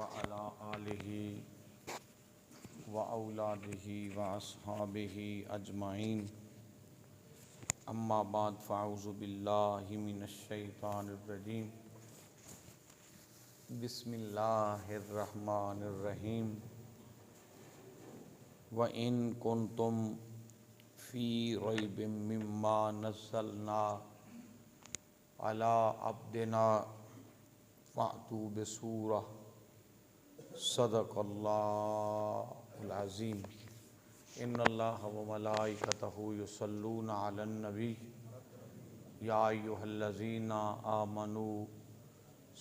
व अला आलिहि व औलादिहि व अस्हाबिहि अजमाइन अम्मा बाद फ़अऊज़ु बिल्लाहि मिनश शैतानिर रजीम बिस्मिल्लाहिर रहमानिर रहीम व इन कुन्तुम फ़ी रैबिम मिम्मा नज़्ज़लना अला अब्दिना फ़अतू बिसूरह सदक़ल्लाहुल अज़ीम। इन्नल्लाह व मलाइकतहु युसल्लूना अलन नबी या अय्युहल्लज़ीना आमनू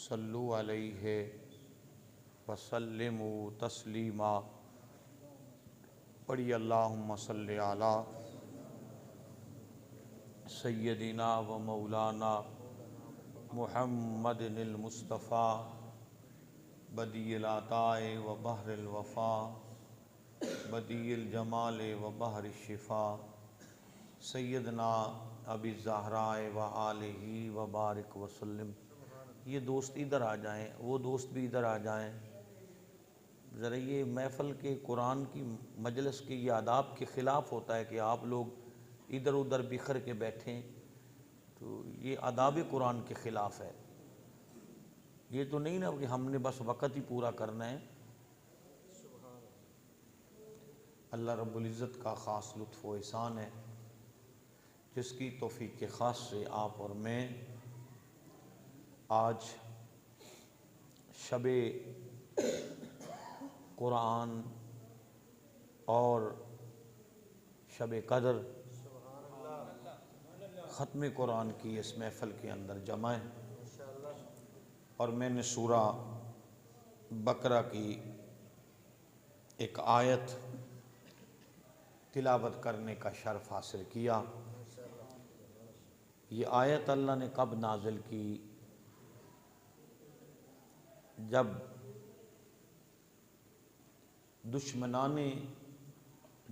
सल्लु अलैहि व सल्लिमू तस्लीमा। पढ़िए अल्लाहुम्मा सल्लि अला सय्यदिना व मौलाना मुहम्मदिनिल मुस्तफ़ा बदीइल अताए व बहरिल वफ़ा बदीइल जमाले व बहरिश शिफ़ा सैयदना अबी ज़हराए व आलिही व बारिक वसल्लम। ये दोस्त इधर आ जाएं, वो दोस्त भी इधर आ जाएं। ज़रा ये महफ़िल के कुरान की मजलिस के ये आदाब के ख़िलाफ़ होता है कि आप लोग इधर उधर बिखर के बैठें, तो ये आदाब कुरान के ख़िलाफ़ है। ये तो नहीं ना कि हमने बस वक़्त ही पूरा करना है। अल्लाह रब्बुल इज़्ज़त का ख़ास लुत्फ़ व एहसान है जिसकी तौफ़ीक़ के ख़ास से आप और मैं आज शबे कुरान और शबे कदर ख़त्म कुरान की इस महफ़िल के अंदर जमा है और मैंने सूरा बकरा की एक आयत तिलावत करने का शर्फ हासिल किया। ये आयत अल्लाह ने कब नाजिल की? जब दुश्मनाने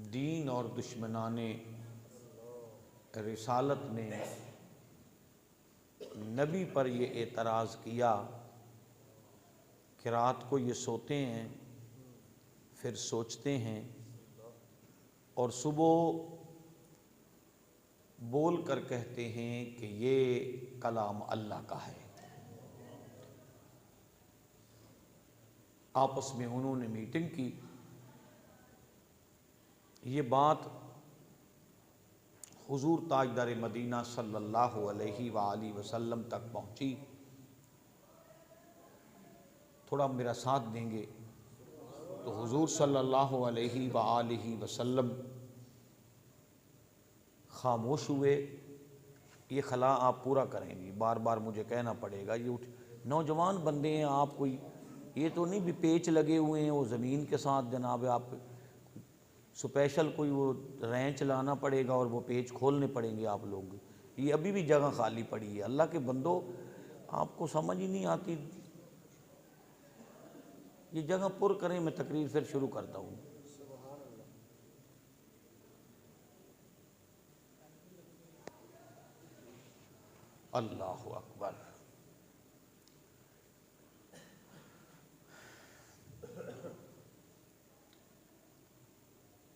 दीन और दुश्मनाने रिसालत ने नबी पर ये एतराज़ किया कि रात को ये सोते हैं, फिर सोचते हैं और सुबह बोल कर कहते हैं कि ये कलाम अल्लाह का है। आपस में उन्होंने मीटिंग की। ये बात हुजूर ताजदार मदीना सल्लल्लाहु अलैहि वसल्लम तक पहुँची। थोड़ा मेरा साथ देंगे तो हुजूर सल्लल्लाहु अलैहि वसल्लम खामोश हुए। ये खला आप पूरा करेंगी, बार बार मुझे कहना पड़ेगा। ये नौजवान बंदे हैं, आप कोई ये तो नहीं भी पेच लगे हुए हैं वो ज़मीन के साथ जनाब, आप स्पेशल कोई वो रेंच लाना पड़ेगा और वो पेच खोलने पड़ेंगे आप लोग। ये अभी भी जगह खाली पड़ी है। अल्लाह के बंदो, आपको समझ ही नहीं आती। ये जगह पुर करें, मैं तकरीर फिर शुरू करता हूँ। अल्लाहु अकबर।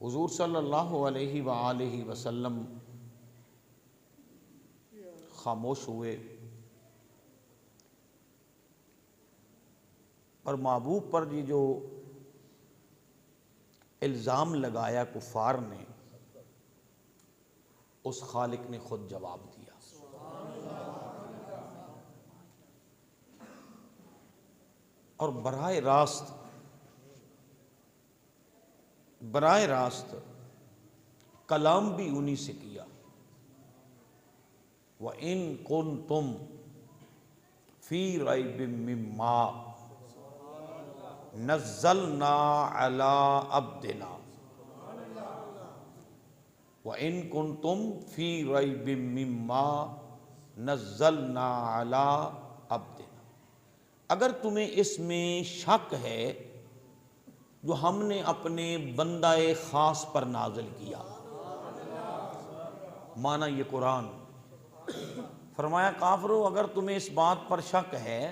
हुजूर सल्लल्लाहु अलैहि वसल्लम खामोश हुए और महबूब पर ये जो इल्ज़ाम लगाया कुफ़ार ने, उस खालिक ने खुद जवाब दिया। और बराह रास्त कलाम भी उन्हीं से किया। व इन कुन्तुम फी रैबिम मिम्मा नज़्ज़लना अला अब्दिना व इन कुन्तुम फी रैबिम मिम्मा नज़्ज़लना अला अब्दिना। अगर तुम्हें इसमें शक है जो हमने अपने बंदाए ख़ास पर नाजिल किया, माना ये कुरान। फरमाया काफिरो, अगर तुम्हें इस बात पर शक है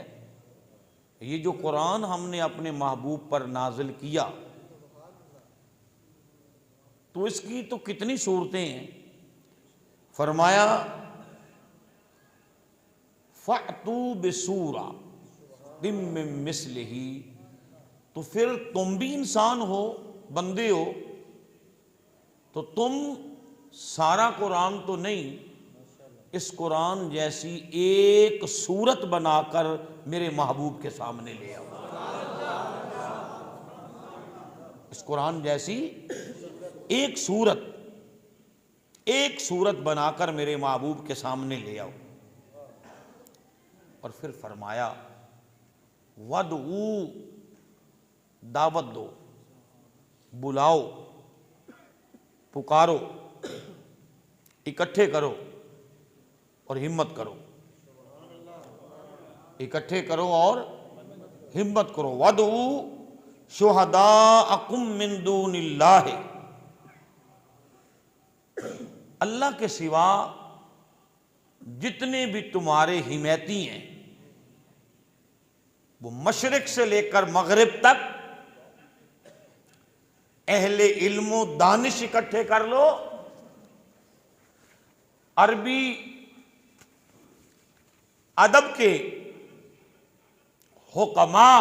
ये जो कुरान हमने अपने महबूब पर नाजिल किया तो इसकी तो कितनी सूरतें हैं। फरमाया फ़अतू बिसूरा मिन मिस्लिही, तो फिर तुम भी इंसान हो, बंदे हो, तो तुम सारा कुरान तो नहीं, इस कुरान जैसी एक सूरत बनाकर मेरे महबूब के सामने ले आओ। इस कुरान जैसी एक सूरत बनाकर मेरे महबूब के सामने ले आओ। और फिर फरमाया वदऊ, दावत दो, बुलाओ, पुकारो, इकट्ठे करो और हिम्मत करो। इकट्ठे करो और हिम्मत करो। वदऊ शुहदाअकुम मिन दूनिल्लाह, अल्लाह के सिवा जितने भी तुम्हारे हिमैती हैं वो मशरिक से लेकर मगरिब तक अहले इल्मो दानिश इकट्ठे कर लो। अरबी अदब के हुक्मा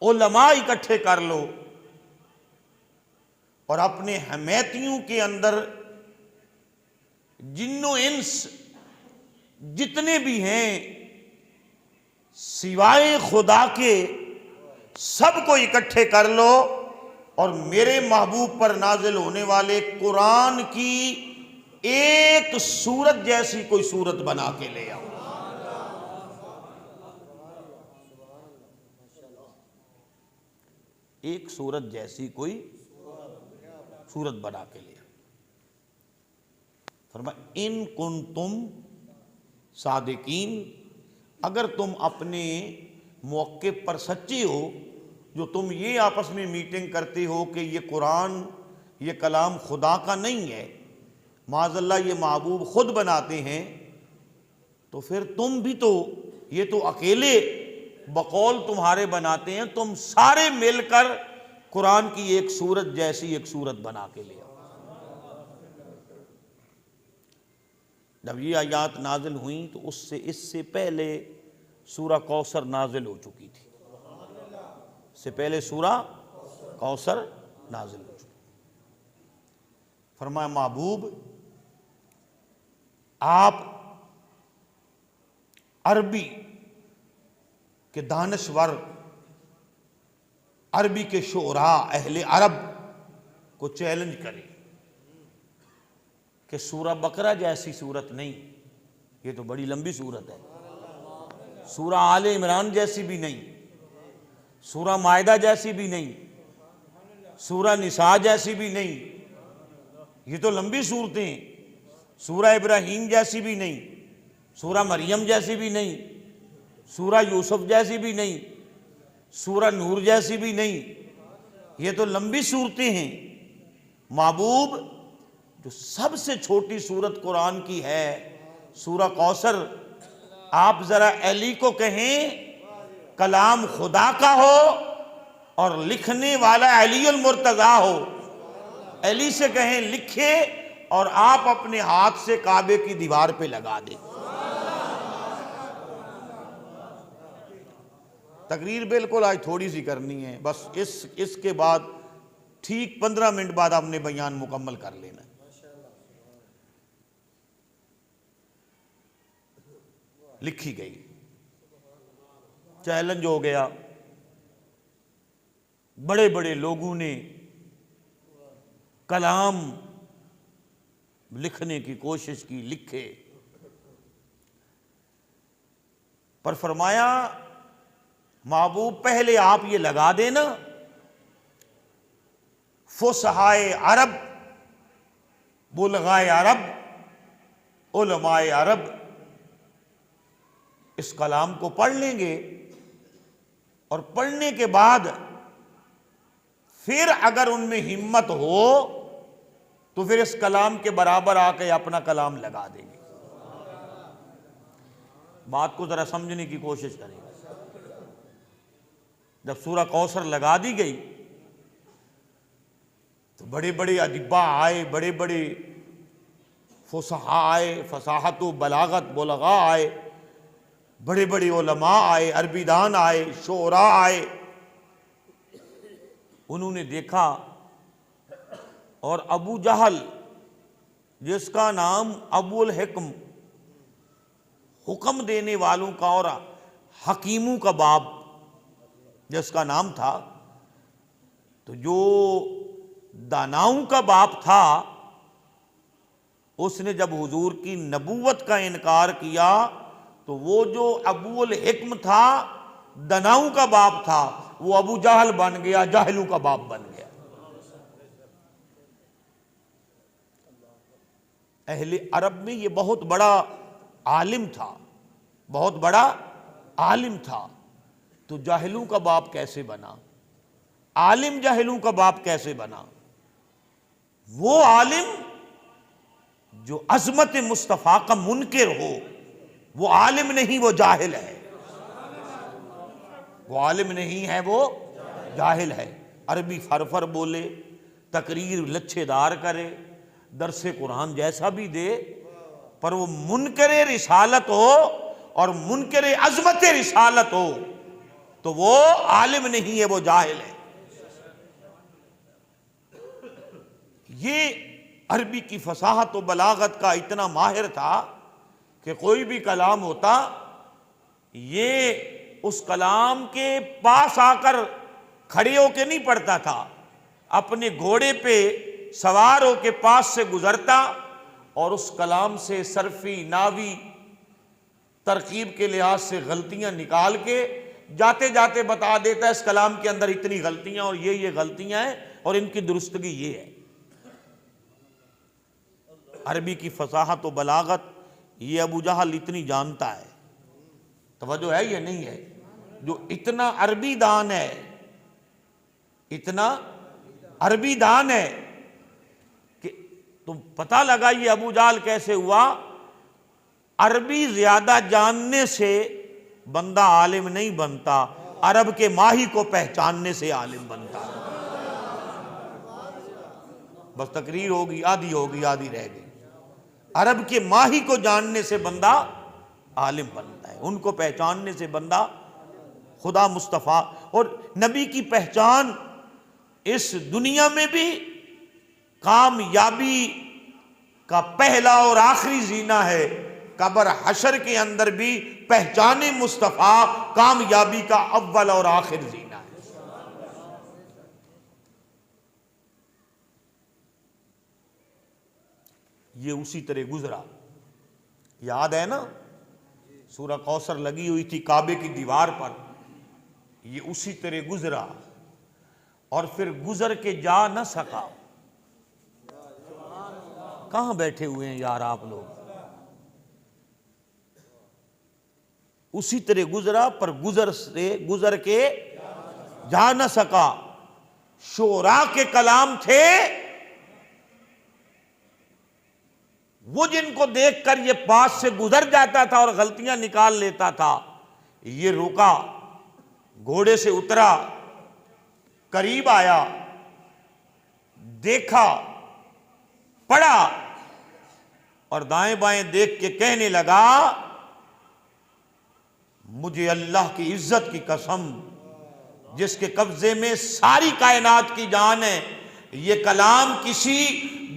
उलमा इकट्ठे कर लो और अपने हमैतियों के अंदर जिन्नो इंस जितने भी हैं सिवाय खुदा के, सबको इकट्ठे कर लो और मेरे महबूब पर नाजिल होने वाले कुरान की एक सूरत जैसी कोई सूरत बना के ले आओ। एक सूरत जैसी कोई सूरत बना के ले आओ। फरमाया इन कुंतुम सादिकीन, अगर तुम अपने मौके पर सच्चे हो, जो तुम ये आपस में मीटिंग करते हो कि ये कुरान ये कलाम खुदा का नहीं है, माज़अल्लाह ये महबूब खुद बनाते हैं, तो फिर तुम भी तो, ये तो अकेले बकौल तुम्हारे बनाते हैं, तुम सारे मिलकर कुरान की एक सूरत जैसी एक सूरत बना के ले आओ। जब ये आयात नाजिल हुई तो उससे इससे पहले सूरा कौसर नाजिल हो चुकी थी। इससे पहले सूरा कौसर नाजिल हो चुकी। फरमाया महबूब आप अरबी के दानश्वर, अरबी के शोरा, अहले अरब को चैलेंज करें कि सूरा बकरा जैसी सूरत नहीं, ये तो बड़ी लंबी सूरत है, सूरा आले इमरान जैसी भी नहीं, सूरा मायदा जैसी भी नहीं, सूरा निसा जैसी भी नहीं, ये तो लंबी सूरतें, सूरा इब्राहीम जैसी भी नहीं, सूरा मरियम जैसी भी नहीं, सूरा यूसुफ जैसी भी नहीं, सूरा नूर जैसी भी नहीं, ये तो लंबी सूरतें हैं। महबूब जो सबसे छोटी सूरत कुरान की है सूरा कौसर, आप जरा अली को कहें कलाम खुदा का हो और लिखने वाला अलीउल मुर्तज़ा हो, अली से कहें लिखे और आप अपने हाथ से काबे की दीवार पे लगा दें। तकरीर बिल्कुल आज थोड़ी सी करनी है, बस इसके बाद ठीक 15 मिनट बाद आपने बयान मुकम्मल कर लेना है। लिखी गई, चैलेंज हो गया, बड़े बड़े लोगों ने कलाम लिखने की कोशिश की, लिखे, पर फरमाया महबूब पहले आप ये लगा देना फुसहाए अरब, बुलगाए अरब, उलमाए अरब इस कलाम को पढ़ लेंगे और पढ़ने के बाद फिर अगर उनमें हिम्मत हो तो फिर इस कलाम के बराबर आके अपना कलाम लगा देंगे। बात को जरा समझने की कोशिश करें। जब सूरह कौसर लगा दी गई तो बड़े बड़े अदिबा आए, बड़े बड़े फुसहा आए, फसाहत व बलागत बुलगा आए, बड़े बड़े उलमा आए, अरबीदान आए, शोरा आए। उन्होंने देखा और अबू जहल, जिसका नाम अबुल हिक्म, हुक्म देने वालों का और हकीमों का बाप जिसका नाम था, तो जो दानाओं का बाप था, उसने जब हुजूर की नबूवत का इनकार किया तो वो जो अबूल हिक्म था, दनाऊ का बाप था, वो अबू जहल बन गया, जाहिलू का बाप बन गया। अहले अरब में ये बहुत बड़ा आलिम था, बहुत बड़ा आलिम था, तो जाहिलू का बाप कैसे बना? आलिम जाहिलू का बाप कैसे बना? वो आलिम जो अजमत मुस्तफ़ा का मुनकिर हो, वो आलिम नहीं, वो जाहिल है। वो आलिम नहीं है, वो जाहिल है। अरबी फरफर बोले, तकरीर लच्छेदार करे, दरसे कुरान जैसा भी दे, पर वो मुनकरे रिसालत हो और मुनकरे अजमत रिसालत हो तो वो आलिम नहीं है, वो जाहिल है। ये अरबी की फसाहत व बलागत का इतना माहिर था कि कोई भी कलाम होता, ये उस कलाम के पास आकर खड़े होके नहीं पढ़ता था, अपने घोड़े पे सवार होके पास से गुजरता और उस कलाम से सरफी नावी तरकीब के लिहाज से गलतियां निकाल के जाते जाते बता देता है इस कलाम के अंदर इतनी गलतियां और ये गलतियां हैं और इनकी दुरुस्तगी ये है। अरबी की फसाहत व बलागत ये अबू जहल इतनी जानता है, तवज्जो है या नहीं है? जो इतना अरबी दान है, इतना अरबी दान है कि तुम पता लगा ये अबू जहल कैसे हुआ। अरबी ज्यादा जानने से बंदा आलिम नहीं बनता, अरब के माही को पहचानने से आलिम बनता है। बस तकरीर होगी, आधी रह गई। अरब के माही को जानने से बंदा आलिम बनता है, उनको पहचानने से बंदा खुदा मुस्तफ़ा और नबी की पहचान इस दुनिया में भी कामयाबी का पहला और आखिरी जीना है, कब्र हशर के अंदर भी पहचाने मुस्तफ़ा कामयाबी का अव्वल और आखिर जीना है। ये उसी तरह गुजरा। याद है ना, सूरह कौसर लगी हुई थी काबे की दीवार पर, ये उसी तरह गुजरा और फिर गुजर के जा न सका। कहां बैठे हुए हैं यार आप लोग? उसी तरह गुजरा पर गुजर के जा न सका। शोरा के कलाम थे वो, जिनको देखकर ये पास से गुजर जाता था और गलतियां निकाल लेता था। ये रुका, घोड़े से उतरा, करीब आया, देखा, पढ़ा और दाएं बाएं देख के कहने लगा, मुझे अल्लाह की इज्जत की कसम, जिसके कब्जे में सारी कायनात की जान है, ये कलाम किसी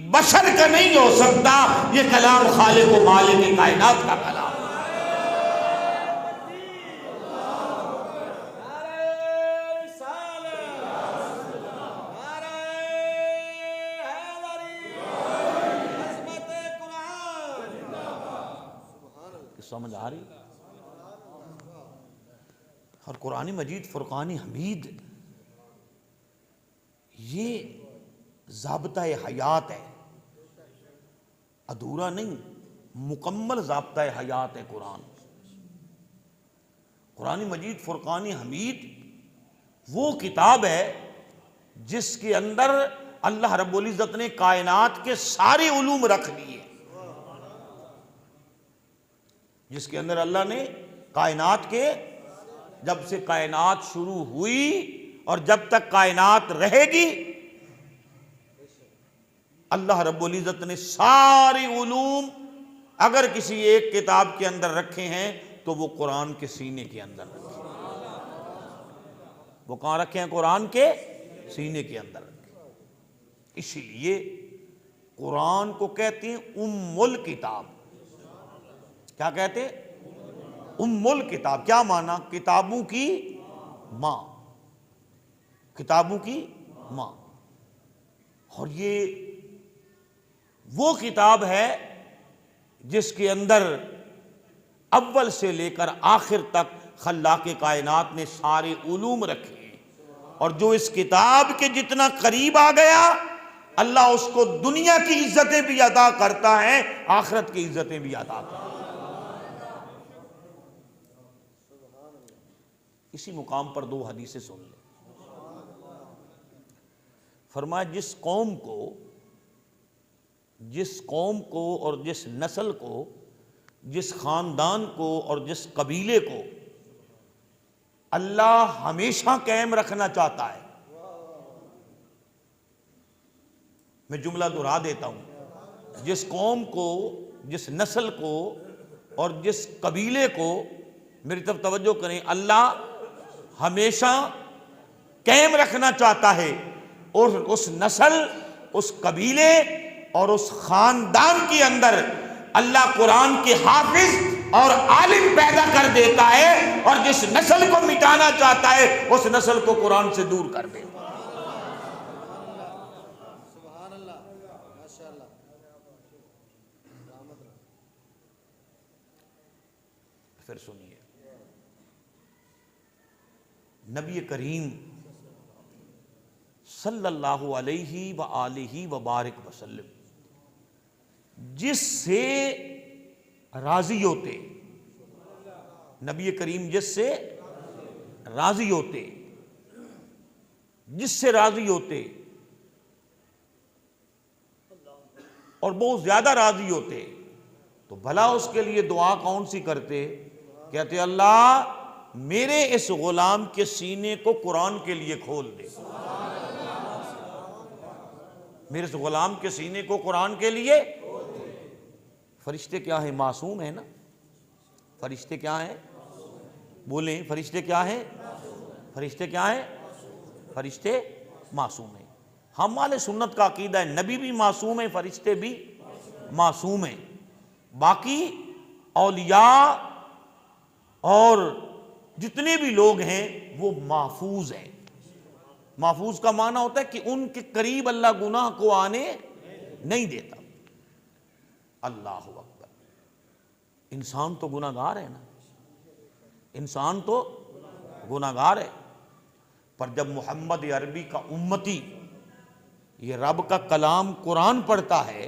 बशर का नहीं हो सकता, ये कलाम खालिक व मालिक कायनात का कलाम। समझ आ रही? और कुरानी मजीद फुरकानी हमीद ये ज़ाब्ता हयात है, अधूरा नहीं, मुकम्मल ज़ाब्ता हयात है कुरान। कुरानी मजीद फुरकानी हमीद वो किताब है जिसके अंदर अल्लाह रब्बुल इज़्ज़त ने कायनात के सारे उलूम रख दिए, जिसके अंदर अल्लाह ने कायनात के जब से कायनात शुरू हुई और जब तक कायनात रहेगी, अल्लाह रब्बुल इज़्ज़त ने सारे उलूम अगर किसी एक किताब के अंदर रखे हैं तो वो कुरान के सीने के अंदर रखे। वो कहां रखे हैं? कुरान के सीने के अंदर रखे। इसीलिए कुरान को कहते हैं उम्मुल किताब। क्या कहते हैं? उम्मुल किताब। क्या माना? किताबों की मां, किताबों की मां। और ये वो किताब है जिसके अंदर अव्वल से लेकर आखिर तक खल्लाक़े कायनात ने सारे उलूम रखे हैं। और जो इस किताब के जितना करीब आ गया, अल्लाह उसको दुनिया की इज्जतें भी अता करता है, आखिरत की इज्जतें भी अता करता है। इसी मुकाम पर दो हदीसें सुन ले। फरमाया जिस कौम को और जिस नस्ल को, जिस खानदान को और जिस कबीले को अल्लाह हमेशा कायम रखना चाहता है, मैं जुमला दोहरा देता हूं, जिस कौम को, जिस नस्ल को और जिस कबीले को, मेरी तरफ तवज्जो करें, अल्लाह हमेशा कायम रखना चाहता है, और उस नस्ल, उस कबीले और उस खानदान के अंदर अल्लाह कुरान के हाफिज और आलिम पैदा कर देता है, और जिस नस्ल को मिटाना चाहता है उस नस्ल को कुरान से दूर कर देता है। फिर सुनिए, नबी करीम सल्लल्लाहु अलैहि व आलिहि व बारिक वसल्लम जिससे राजी होते, नबी करीम जिससे राजी होते, जिससे राजी होते और बहुत ज्यादा राजी होते, तो भला उसके लिए दुआ कौन सी करते? कहते अल्लाह मेरे इस गुलाम के सीने को कुरान के लिए खोल दे, मेरे इस गुलाम के सीने को कुरान के लिए। फरिश्ते क्या है? मासूम है ना। फरिश्ते क्या है? बोले, फरिश्ते क्या है? फरिश्ते क्या है? फरिश्ते मासूम है। हम वाले सुन्नत का अकीदा है नबी भी मासूम है, फरिश्ते भी मासूम है। बाकी औलिया और जितने भी लोग हैं वो महफूज हैं। महफूज का माना होता है कि उनके करीब अल्लाह गुनाह को आने नहीं देता। अल्लाह अकबर। इंसान तो गुनाहगार है ना, इंसान तो गुनाहगार है, पर जब मोहम्मद अरबी का उम्मती ये रब का कलाम कुरान पढ़ता है,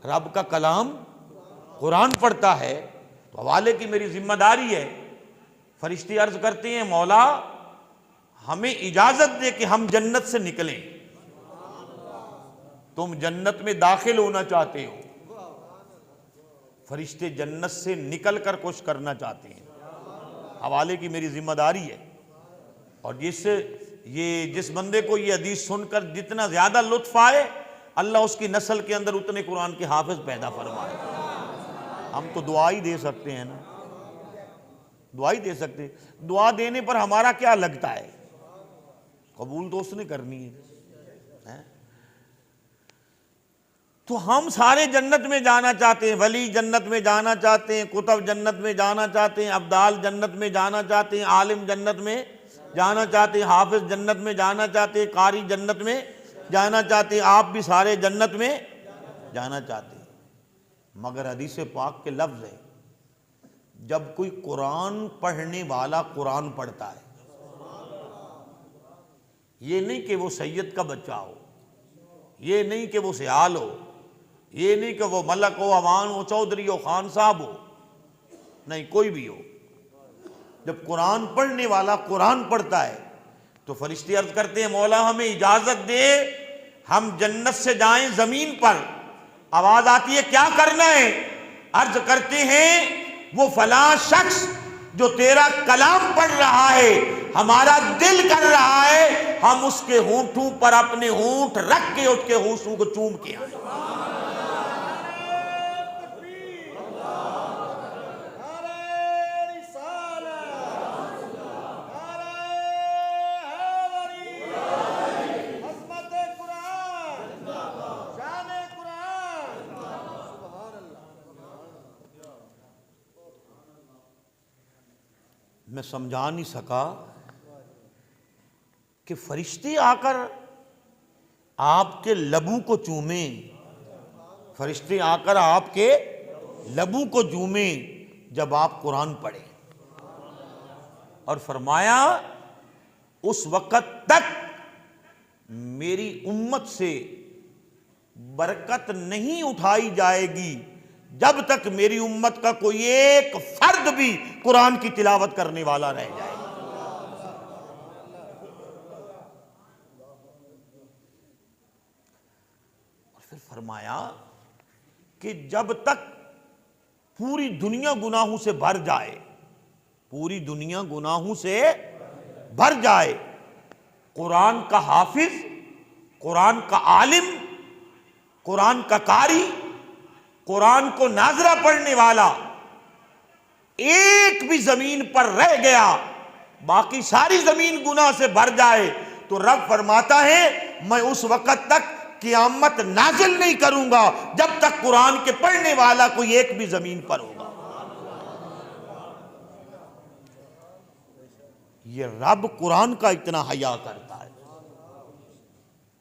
रब का कलाम कुरान पढ़ता है, तो हवाले की मेरी जिम्मेदारी है। फरिश्ते अर्ज करते हैं मौला हमें इजाजत दे कि हम जन्नत से निकलें। तुम जन्नत में दाखिल होना चाहते हो, फरिश्ते जन्नत से निकल कर कुछ करना चाहते हैं। हवाले की मेरी जिम्मेदारी है। और जिस बंदे को ये हदीस सुनकर जितना ज्यादा लुत्फ आए, अल्लाह उसकी नस्ल के अंदर उतने कुरान के हाफिज पैदा फरमाए। हम तो दुआ ही दे सकते हैं ना, दुआ ही दे सकते। दुआ देने पर हमारा क्या लगता है? कबूल तो उसने करनी है। तो हम सारे जन्नत में जाना चाहते हैं, वली जन्नत में जाना चाहते हैं, कुतब जन्नत में जाना चाहते हैं, अब्दाल जन्नत में जाना चाहते हैं, आलिम जन्नत में जाना चाहते हैं, हाफिज जन्नत में जाना चाहते हैं, कारी जन्नत में जाना चाहते हैं, आप भी सारे जन्नत में जाना चाहते हैं। मगर हदीस पाक के लफ्ज है, जब कोई कुरान पढ़ने वाला कुरान पढ़ता है, ये नहीं कि वो सैयद का बच्चा हो, ये नहीं कि वो सियाल हो, ये नहीं कि वो मलक हो, अवान हो, चौधरी हो, खान साहब हो, नहीं कोई भी हो। जब कुरान पढ़ने वाला कुरान पढ़ता है तो फरिश्ते अर्ज करते हैं मौला हमें इजाजत दे हम जन्नत से जाएं जमीन पर। आवाज आती है क्या करना है? अर्ज करते हैं वो फला शख्स जो तेरा कलाम पढ़ रहा है, हमारा दिल कर रहा है हम उसके होंठों पर अपने होंठ रख के उसके होंठों को चूम के आए। मैं समझा नहीं सका कि फरिश्ते आकर आपके लबू को चूमे, फरिश्ते आकर आपके लबू को चूमे जब आप कुरान पढ़े। और फरमाया उस वक़्त तक मेरी उम्मत से बरकत नहीं उठाई जाएगी जब तक मेरी उम्मत का कोई एक फर्द भी कुरान की तिलावत करने वाला रह जाए। और फिर फरमाया कि जब तक पूरी दुनिया गुनाहों से भर जाए, पूरी दुनिया गुनाहों से भर जाए, कुरान का हाफिज, कुरान का आलिम, कुरान का कारी, कुरान को नाजरा पढ़ने वाला एक भी जमीन पर रह गया, बाकी सारी जमीन गुनाह से भर जाए, तो रब फरमाता है मैं उस वक़्त तक क़यामत नाजिल नहीं करूंगा जब तक कुरान के पढ़ने वाला कोई एक भी जमीन पर होगा। ये रब कुरान का इतना हया करता है।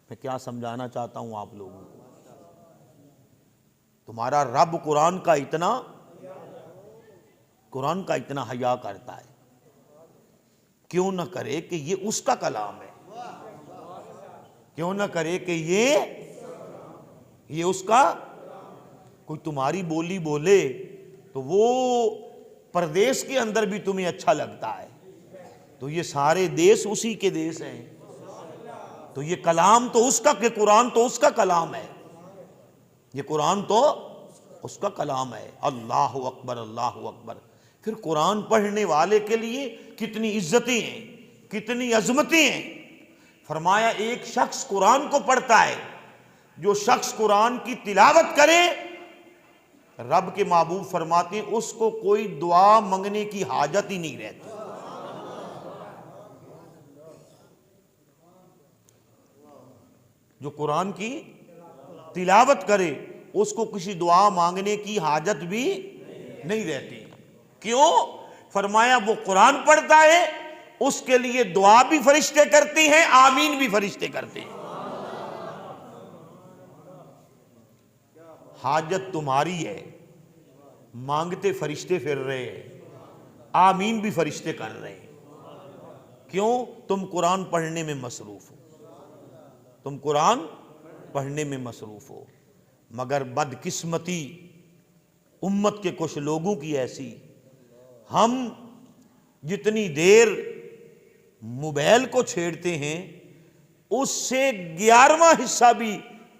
मैं क्या समझाना चाहता हूं आप लोगों को, तुम्हारा रब कुरान का इतना हया करता है, क्यों ना करे कि ये उसका कलाम है, क्यों ना करे कि ये उसका। कोई तुम्हारी बोली बोले तो वो प्रदेश के अंदर भी तुम्हें अच्छा लगता है, तो ये सारे देश उसी के देश हैं, तो ये कलाम तो उसका, कि कुरान तो उसका कलाम है, ये कुरान तो उसका कलाम है। अल्लाहु अकबर, अल्लाहु अकबर। फिर कुरान पढ़ने वाले के लिए कितनी इज्जतें हैं, कितनी अजमतें हैं। फरमाया एक शख्स कुरान को पढ़ता है, जो शख्स कुरान की तिलावत करे, रब के महबूब फरमाते हैं उसको कोई दुआ मांगने की हाजत ही नहीं रहती। जो कुरान की तिलावत करे उसको किसी दुआ मांगने की हाजत भी नहीं रहती। क्यों? फरमाया वो कुरान पढ़ता है, उसके लिए दुआ भी फरिश्ते करते हैं, आमीन भी फरिश्ते करते हैं। हाजत तुम्हारी है, मांगते फरिश्ते फिर रहे हैं, आमीन भी फरिश्ते कर रहे हैं। क्यों? तुम कुरान पढ़ने में मसरूफ हो, तुम कुरान पढ़ने में मसरूफ हो। मगर बदकिस्मती उम्मत के कुछ लोगों की ऐसी, हम जितनी देर मोबाइल को छेड़ते हैं उससे 11वां हिस्सा भी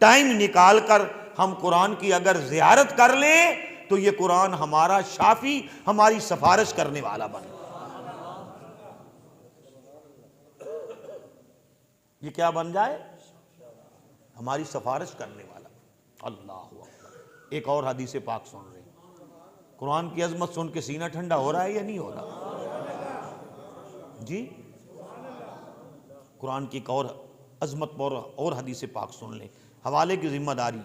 टाइम निकालकर हम कुरान की अगर ज़ियारत कर लें तो ये कुरान हमारा शाफी, हमारी सिफारिश करने वाला बने। ये क्या बन जाए? हमारी सिफारिश करने वाला। अल्लाह अकबर। एक और हदीस पाक सुन रहे हैं, कुरान की अजमत सुन के सीना ठंडा हो रहा है या नहीं हो रहा जी? कुरान की एक और अजमत और हदीस पाक सुन लें, हवाले की जिम्मेदारी।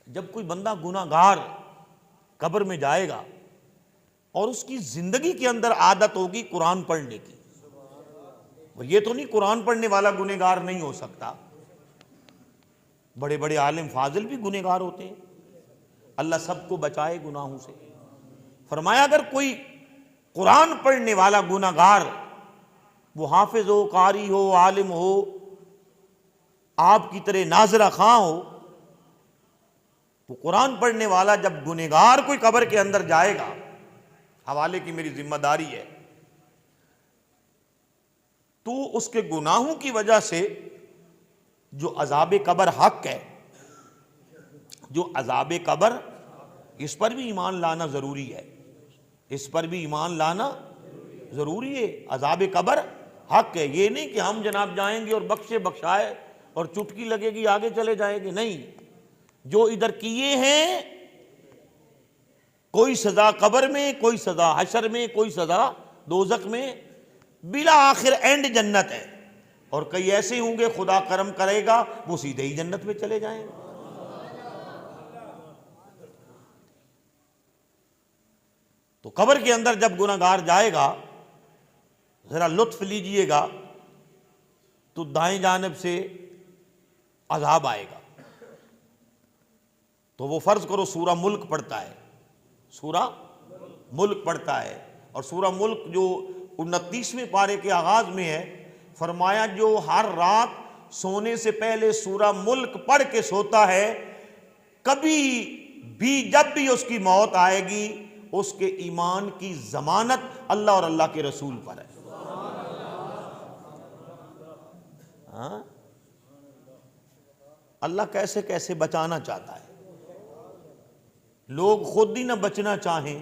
जब कोई बंदा गुनाहगार कब्र में जाएगा और उसकी जिंदगी के अंदर आदत होगी कुरान पढ़ने की, ये तो नहीं कुरान पढ़ने वाला गुनहगार नहीं हो सकता, बड़े बड़े आलिम फाजिल भी गुनहगार होते हैं, अल्लाह सबको बचाए गुनाहों से। फरमाया अगर कोई कुरान पढ़ने वाला गुनहगार, वो हाफिज हो, कारी हो, आलिम हो, आपकी तरह नाजरा खां हो, वो कुरान पढ़ने वाला जब गुनहगार कोई कब्र के अंदर जाएगा, हवाले की मेरी जिम्मेदारी है, तो उसके गुनाहों की वजह से जो अजाब कब्र हक है, जो अजाब कब्र, इस पर भी ईमान लाना जरूरी है, इस पर भी ईमान लाना ज़रूरी है। अज़ाब कब्र हक है, ये नहीं कि हम जनाब जाएंगे और बख्शे बख्शाए और चुटकी लगेगी आगे चले जाएंगे, नहीं। जो इधर किए हैं, कोई सज़ा कब्र में, कोई सज़ा हशर में, कोई सज़ा दोज़ख में, बिला आखिर एंड जन्नत है। और कई ऐसे होंगे खुदा करम करेगा वो सीधे ही जन्नत में चले जाएंगे। तो कब्र के अंदर जब गुनाहगार जाएगा, जरा लुत्फ लीजिएगा, तो दाएं जानिब से अज़ाब आएगा। तो वो फर्ज करो सूरा मुल्क पढ़ता है, सूरा मुल्क पढ़ता है, और सूरा मुल्क जो 29वें पारे के आगाज में है, फरमाया जो हर रात सोने से पहले सूरा मुल्क पढ़ के सोता है, कभी भी जब भी उसकी मौत आएगी उसके ईमान की जमानत अल्लाह और अल्लाह के रसूल पर है। हाँ? अल्लाह कैसे कैसे बचाना चाहता है, लोग खुद ही ना बचना चाहें,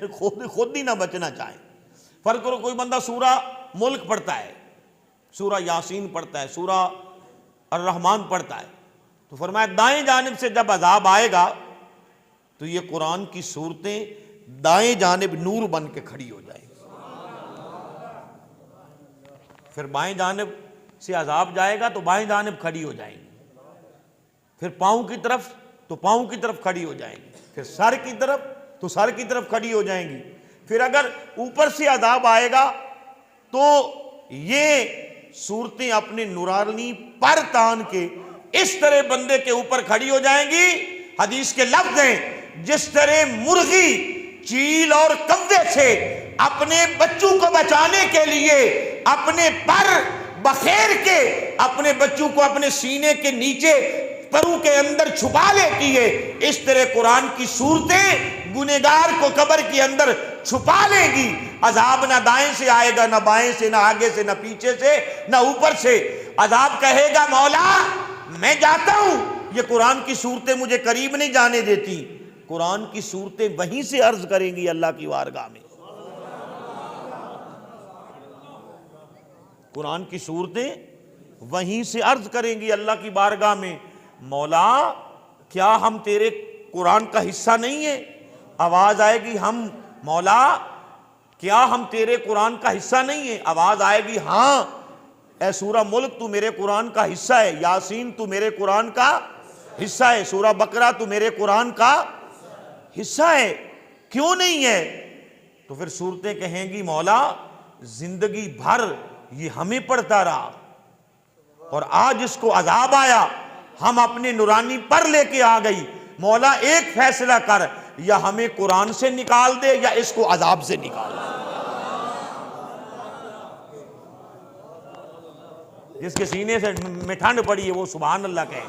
खुद ही ना बचना चाहें। फर्ज करो कोई बंदा सूरा मुल्क पढ़ता है, सूरा यासीन पढ़ता है, सूरा अर्रहमान पढ़ता है, तो फरमाया दाएं जानिब से जब अजाब आएगा तो ये कुरान की सूरतें दाएं जानिब नूर बन के खड़ी हो जाएगी। फिर बाएं जानिब से अजाब जाएगा तो बाएं जानिब खड़ी हो जाएंगी, फिर पाँव की तरफ तो पाँव की तरफ खड़ी हो जाएंगी, फिर सर की तरफ तो सर की तरफ खड़ी हो जाएंगी। फिर अगर ऊपर से अजाब आएगा तो ये सूरतें अपने नूरानी पर तान के इस तरह बंदे के ऊपर खड़ी हो जाएंगी। हदीस के लफ्ज हैं, जिस तरह मुर्गी चील और कव्वे से अपने बच्चों को बचाने के लिए अपने पर बखेर के अपने बच्चों को अपने सीने के नीचे परों के अंदर छुपा लेती है, इस तरह कुरान की सूरतें गुनेगार को कब्र के अंदर छुपा लेगी। अजाब ना दाएं से आएगा, ना बाएं से, ना आगे से, ना पीछे से, ना ऊपर से। अजाब कहेगा मौला मैं जाता हूं, ये कुरान की सूरतें मुझे करीब नहीं जाने देती। कुरान की सूरतें वहीं से अर्ज करेंगी अल्लाह की वारगाह में। कुरान की सूरतें वहीं से अर्ज करेंगी अल्लाह की बारगाह में, मौला क्या हम तेरे कुरान का हिस्सा नहीं है? आवाज आएगी हम, मौला क्या हम तेरे कुरान का हिस्सा नहीं है? आवाज आएगी हाँ ए सूरा मुल्क तू मेरे कुरान का हिस्सा है, यासीन तू मेरे कुरान का हिस्सा है, सूरा बकरा तू मेरे कुरान का हिस्सा है, क्यों नहीं है? तो फिर सूरतें कहेंगी मौला जिंदगी भर ये हमें पढ़ता रहा और आज इसको अजाब आया, हम अपने नूरानी पर लेके आ गई, मौला एक फैसला कर, या हमें कुरान से निकाल दे या इसको अजाब से निकाल दे। जिसके सीने से में ठंड पड़ी है वो सुभान अल्लाह कहे,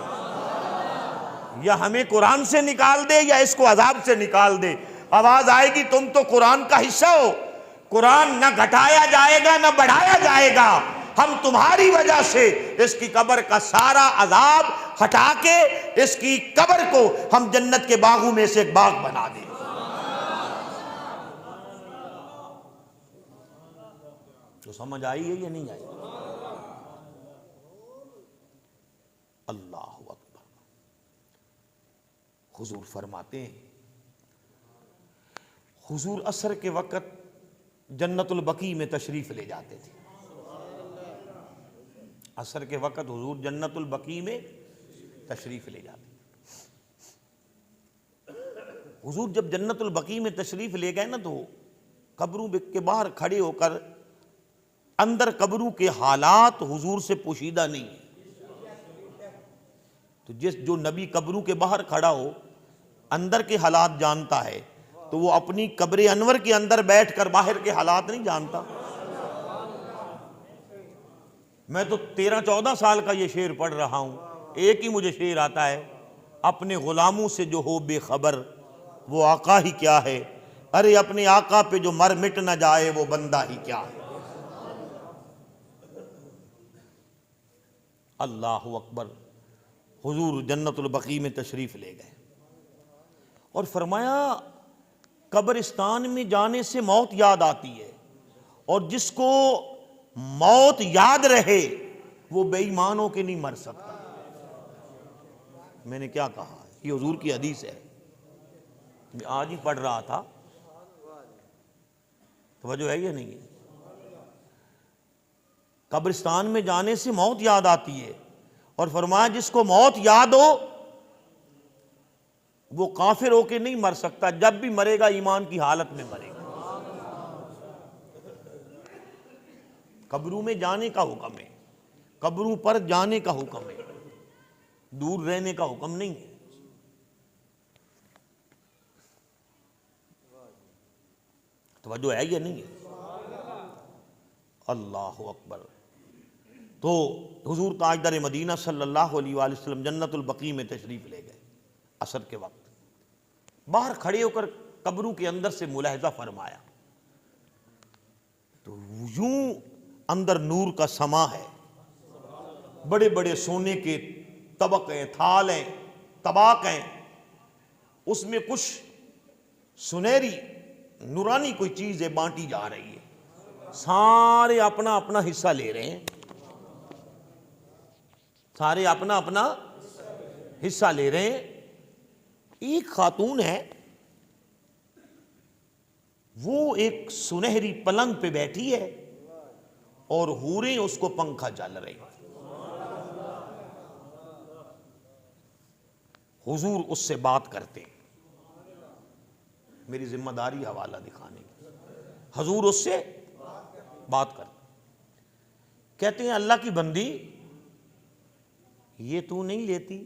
या हमें कुरान से निकाल दे या इसको अजाब से निकाल दे। आवाज आएगी तुम तो कुरान का हिस्सा हो, कुरान न घटाया जाएगा न बढ़ाया जाएगा, हम तुम्हारी वजह से इसकी कब्र का सारा अजाब हटा के इसकी कब्र को हम जन्नत के बागों में से एक बाग बना दें। तो समझ आई है या नहीं आई? अल्लाह अकबर। हुजूर फरमाते हैं, हुजूर असर के वक़्त जन्नतुल बकी में तशरीफ ले जाते थे। असर के वक़्त हुजूर जन्नतुल बकी में तशरीफ ले जाते। हुजूर जब जन्नतुल बकी में तशरीफ ले गए ना, तो कब्रों के बाहर खड़े होकर अंदर कब्रों के हालात हुजूर से पोशीदा नहीं है। तो जो नबी कब्रों के बाहर खड़ा हो अंदर के हालात जानता है, तो वो अपनी कब्र अनवर के अंदर बैठकर बाहर के हालात नहीं जानता। मैं तो 13-14 साल का ये शेर पढ़ रहा हूं, एक ही मुझे शेर आता है, अपने गुलामों से जो हो बेखबर वो आका ही क्या है, अरे अपने आका पे जो मर मिट न जाए वो बंदा ही क्या है। अल्लाह अकबर। हुजूर जन्नतुल बकी में तशरीफ ले गए और फरमाया कब्रिस्तान में जाने से मौत याद आती है, और जिसको मौत याद रहे वो बेईमान होके नहीं मर सकता। मैंने क्या कहा? ये हुजूर की हदीस है, मैं आज ही पढ़ रहा था। तवज्जो है या नहीं है? कब्रिस्तान में जाने से मौत याद आती है, और फरमाया जिसको मौत याद हो वो काफिर होके नहीं मर सकता, जब भी मरेगा ईमान की हालत में मरेगा। कब्रों में जाने का हुक्म है, कब्रों पर जाने का हुक्म है, दूर रहने का हुक्म नहीं है। तवज्जो है या नहीं है? अल्लाहु अकबर। तो हुजूर ताजदार मदीना सल्लल्लाहु अलैहि वसल्लम जन्नतुल बकी में तशरीफ ले गए। असर के वक्त बाहर खड़े होकर कब्रों के अंदर से मुलाहिजा फरमाया तो यूं अंदर नूर का समा है, बड़े बड़े सोने के तबक हैं, थाल हैं, तबाक हैं, उसमें कुछ सुनहरी नूरानी कोई चीज है बांटी जा रही है। सारे अपना अपना हिस्सा ले रहे हैं, सारे अपना अपना हिस्सा ले रहे हैं। एक खातून है, वो एक सुनहरी पलंग पे बैठी है और हूरें उसको पंखा चल रही। हुजूर उससे बात करते, मेरी जिम्मेदारी हवाला दिखाने की। हुजूर उससे बात करते, कहते हैं अल्लाह की बंदी ये तू नहीं लेती,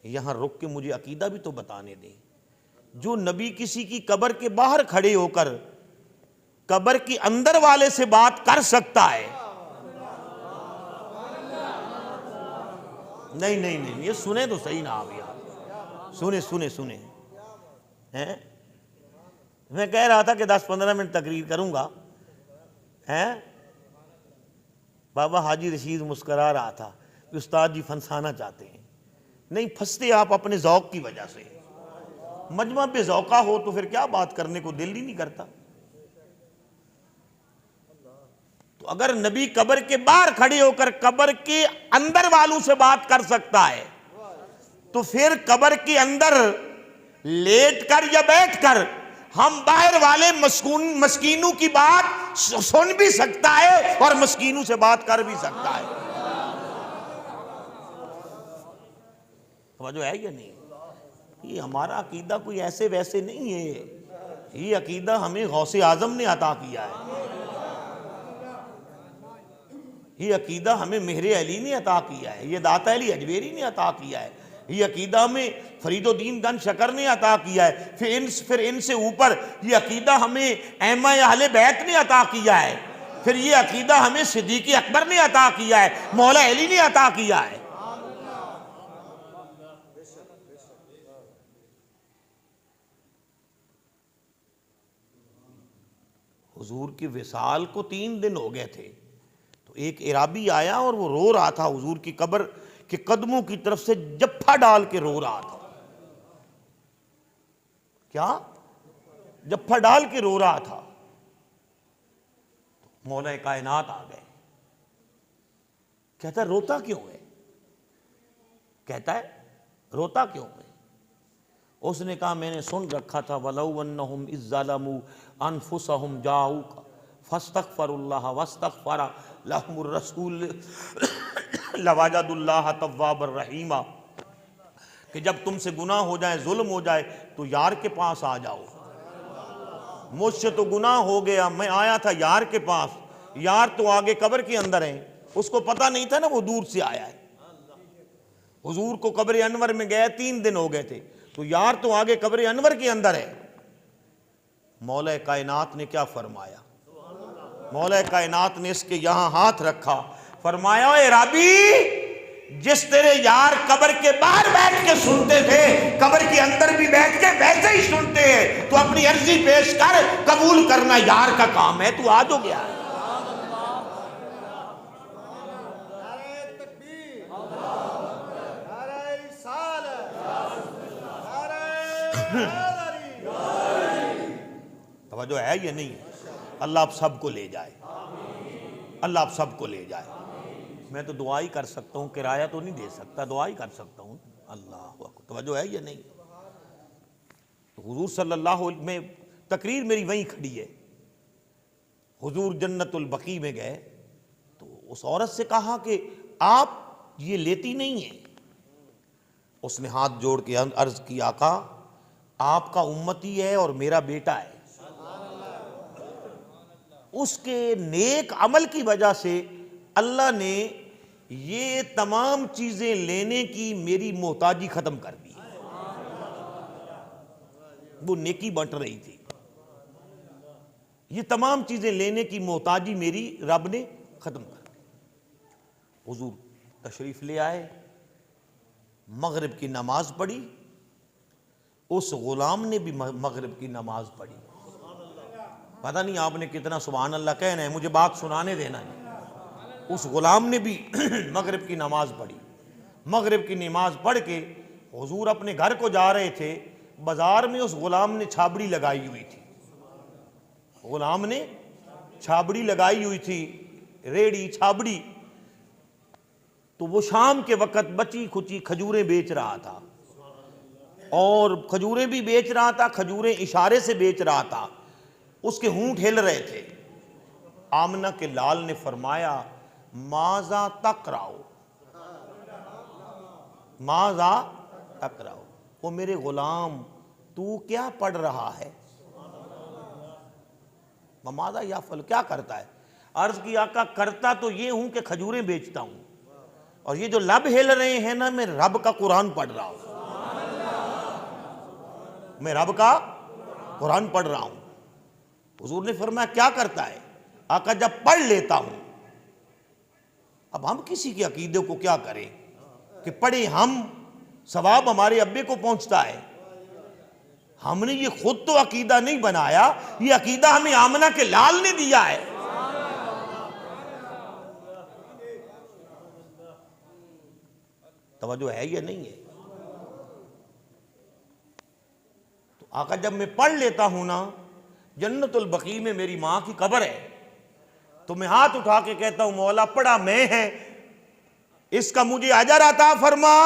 यहां रुक के मुझे अकीदा भी तो बताने दे। जो नबी किसी की कब्र के बाहर खड़े होकर कब्र के अंदर वाले से बात कर सकता है? नहीं नहीं नहीं, ये सुने तो सही ना आप यार, सुने सुने सुने हैं। मैं कह रहा था कि 10-15 मिनट तकरीर करूंगा, हैं? बाबा हाजी रशीद मुस्करा रहा था कि उस्ताद जी फंसाना चाहते हैं। नहीं फंसते आप अपने जौक की वजह से। मजमा पे जौका हो तो फिर क्या बात करने को दिल ही नहीं करता। तो अगर नबी कब्र के बाहर खड़े होकर कब्र के अंदर वालों से बात कर सकता है, तो फिर कब्र के अंदर लेट कर या बैठ कर हम बाहर वाले मस्कीनों की बात सुन भी सकता है और मस्कीनों से बात कर भी सकता है। समझो है या नहीं? ये हमारा अकीदा कोई ऐसे वैसे नहीं है, ये अकीदा हमें गौसे आजम ने अता किया है, ये अकीदा हमें मेहरे अली ने अता किया है, ये दाता अली अजमेरी ने अता किया है, ये अकीदा हमें फरीदुद्दीन गन शकर ने अता किया है, फिर इनसे ऊपर ये अकीदा हमें अहमा अहले बैत ने अता किया है, फिर ये अकीदा हमें सिद्दीक अकबर ने अता किया है, मौला अली ने अता किया है। हुजूर की विसाल को 3 दिन हो गए थे, तो एक इराबी आया और वो रो रहा था, हुजूर की कब्र के कदमों की तरफ से जफ्फा डाल के रो रहा था। क्या? जफ्फा डाल के रो रहा था। मौला कायनात आ गए, कहता है रोता क्यों है? कहता है रोता क्यों है? उसने कहा मैंने सुन रखा था वलौअन्नहुम इज़्ज़लमू अनफुसहुम जाऊका फस्तगफरुल्लाह वस्तगफर लहुमुर रसूल लवजदुल्लाह तव्वाबर रहीमा, कि जब तुमसे गुनाह हो जाए, जुल्म हो जाए तो यार के पास आ जाओ। मुझसे तो गुनाह हो गया, मैं आया था यार के पास, यार तो आगे कब्र के अंदर है, उसको पता नहीं था ना वो दूर से आया है। हुजूर को कब्र अनवर में गए 3 दिन हो गए थे, तो यार तो आगे कब्र अनवर के अंदर है। मौला कायनात ने क्या फरमाया? मौला कायनात ने इसके यहां हाथ रखा, फरमाया ए राबी, जिस तेरे यार कब्र के बाहर बैठ के सुनते थे, कब्र के अंदर भी बैठ के वैसे ही सुनते हैं, तो अपनी अर्जी पेश कर, कबूल करना यार का काम है, तू आज हो गया है। तवज्जो है या नहीं है? अल्लाह आप सबको ले जाए, अल्लाह आप सबको ले जाए। मैं तो दुआ ही कर सकता हूँ, किराया तो नहीं दे सकता, दुआ ही कर सकता हूँ। अल्लाह अकबर, तवज्जो है या नहीं? तो हुजूर सल्लल्लाहु अलैहि में तकरीर मेरी वहीं खड़ी है। हुजूर जन्नतुल बकी में गए तो उस औरत से कहा कि आप ये लेती नहीं है। उसने हाथ जोड़ के अर्ज की, आका आपका उम्मती है और मेरा बेटा है। उसके नेक अमल की वजह से अल्लाह ने ये तमाम चीजें लेने की मेरी मोहताजी खत्म कर दी। वो नेकी बंट रही थी, ये तमाम चीजें लेने की मोहताजी मेरी रब ने खत्म कर दी। हुजूर तशरीफ ले आए, मगरिब की नमाज पढ़ी, उस गुलाम ने भी मगरिब की नमाज पढ़ी। पता नहीं आपने कितना सुभान अल्लाह कहना है, मुझे बात सुनाने देना है। उस गुलाम ने भी मगरिब की नमाज पढ़ी। मगरिब की नमाज पढ़ के हुजूर अपने घर को जा रहे थे, बाजार में उस गुलाम ने छाबड़ी लगाई हुई थी। गुलाम ने छाबड़ी लगाई हुई थी, रेड़ी छाबड़ी। तो वो शाम के वक्त बची खुची खजूरें बेच रहा था, और खजूरें भी बेच रहा था, खजूरें इशारे से बेच रहा था, उसके होंठ हिल रहे थे। आमना के लाल ने फरमाया, माजा तकराओ, माजा तकराओ, वो मेरे गुलाम तू क्या पढ़ रहा है? माजा या फल, क्या करता है? अर्ज की, आका करता तो ये हूं कि खजूरें बेचता हूं, और ये जो लब हिल रहे हैं ना, मैं रब का कुरान पढ़ रहा हूं, मैं रब का कुरान पढ़ रहा हूं। हुजूर ने फरमाया क्या करता है? आका जब पढ़ लेता हूं। अब हम किसी के अकीदे को क्या करें कि पढ़े हम, सवाब हमारे अब्बे को पहुंचता है। हमने ये खुद तो अकीदा नहीं बनाया, ये अकीदा हमें आमना के लाल ने दिया है। तवज्जो है या नहीं है? तो आका जब मैं पढ़ लेता हूं ना, जन्नतुल बकी में मेरी मां की कब्र है, तो मैं हाथ उठा के कहता हूं, मौला पढ़ा मैं है, इसका मुझे अजर अता फरमा,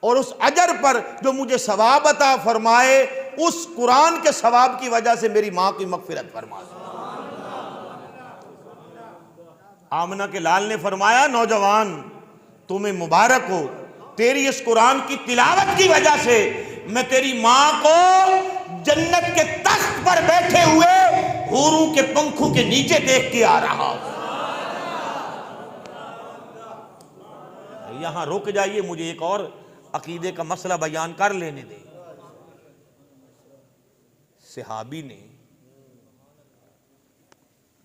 और उस अजर पर जो मुझे सवाब अता फरमाए, उस कुरान के सवाब की वजह से मेरी मां की मगफिरत फरमा। आमना के लाल ने फरमाया, नौजवान तुम्हें मुबारक हो, तेरी इस कुरान की तिलावत की वजह से मैं तेरी मां को जन्नत के तख्त पर बैठे हुए हूरों के पंखों के नीचे देख के आ रहा हूं। यहां रुक जाइए, मुझे एक और अकीदे का मसला बयान कर लेने दे। सहाबी ने,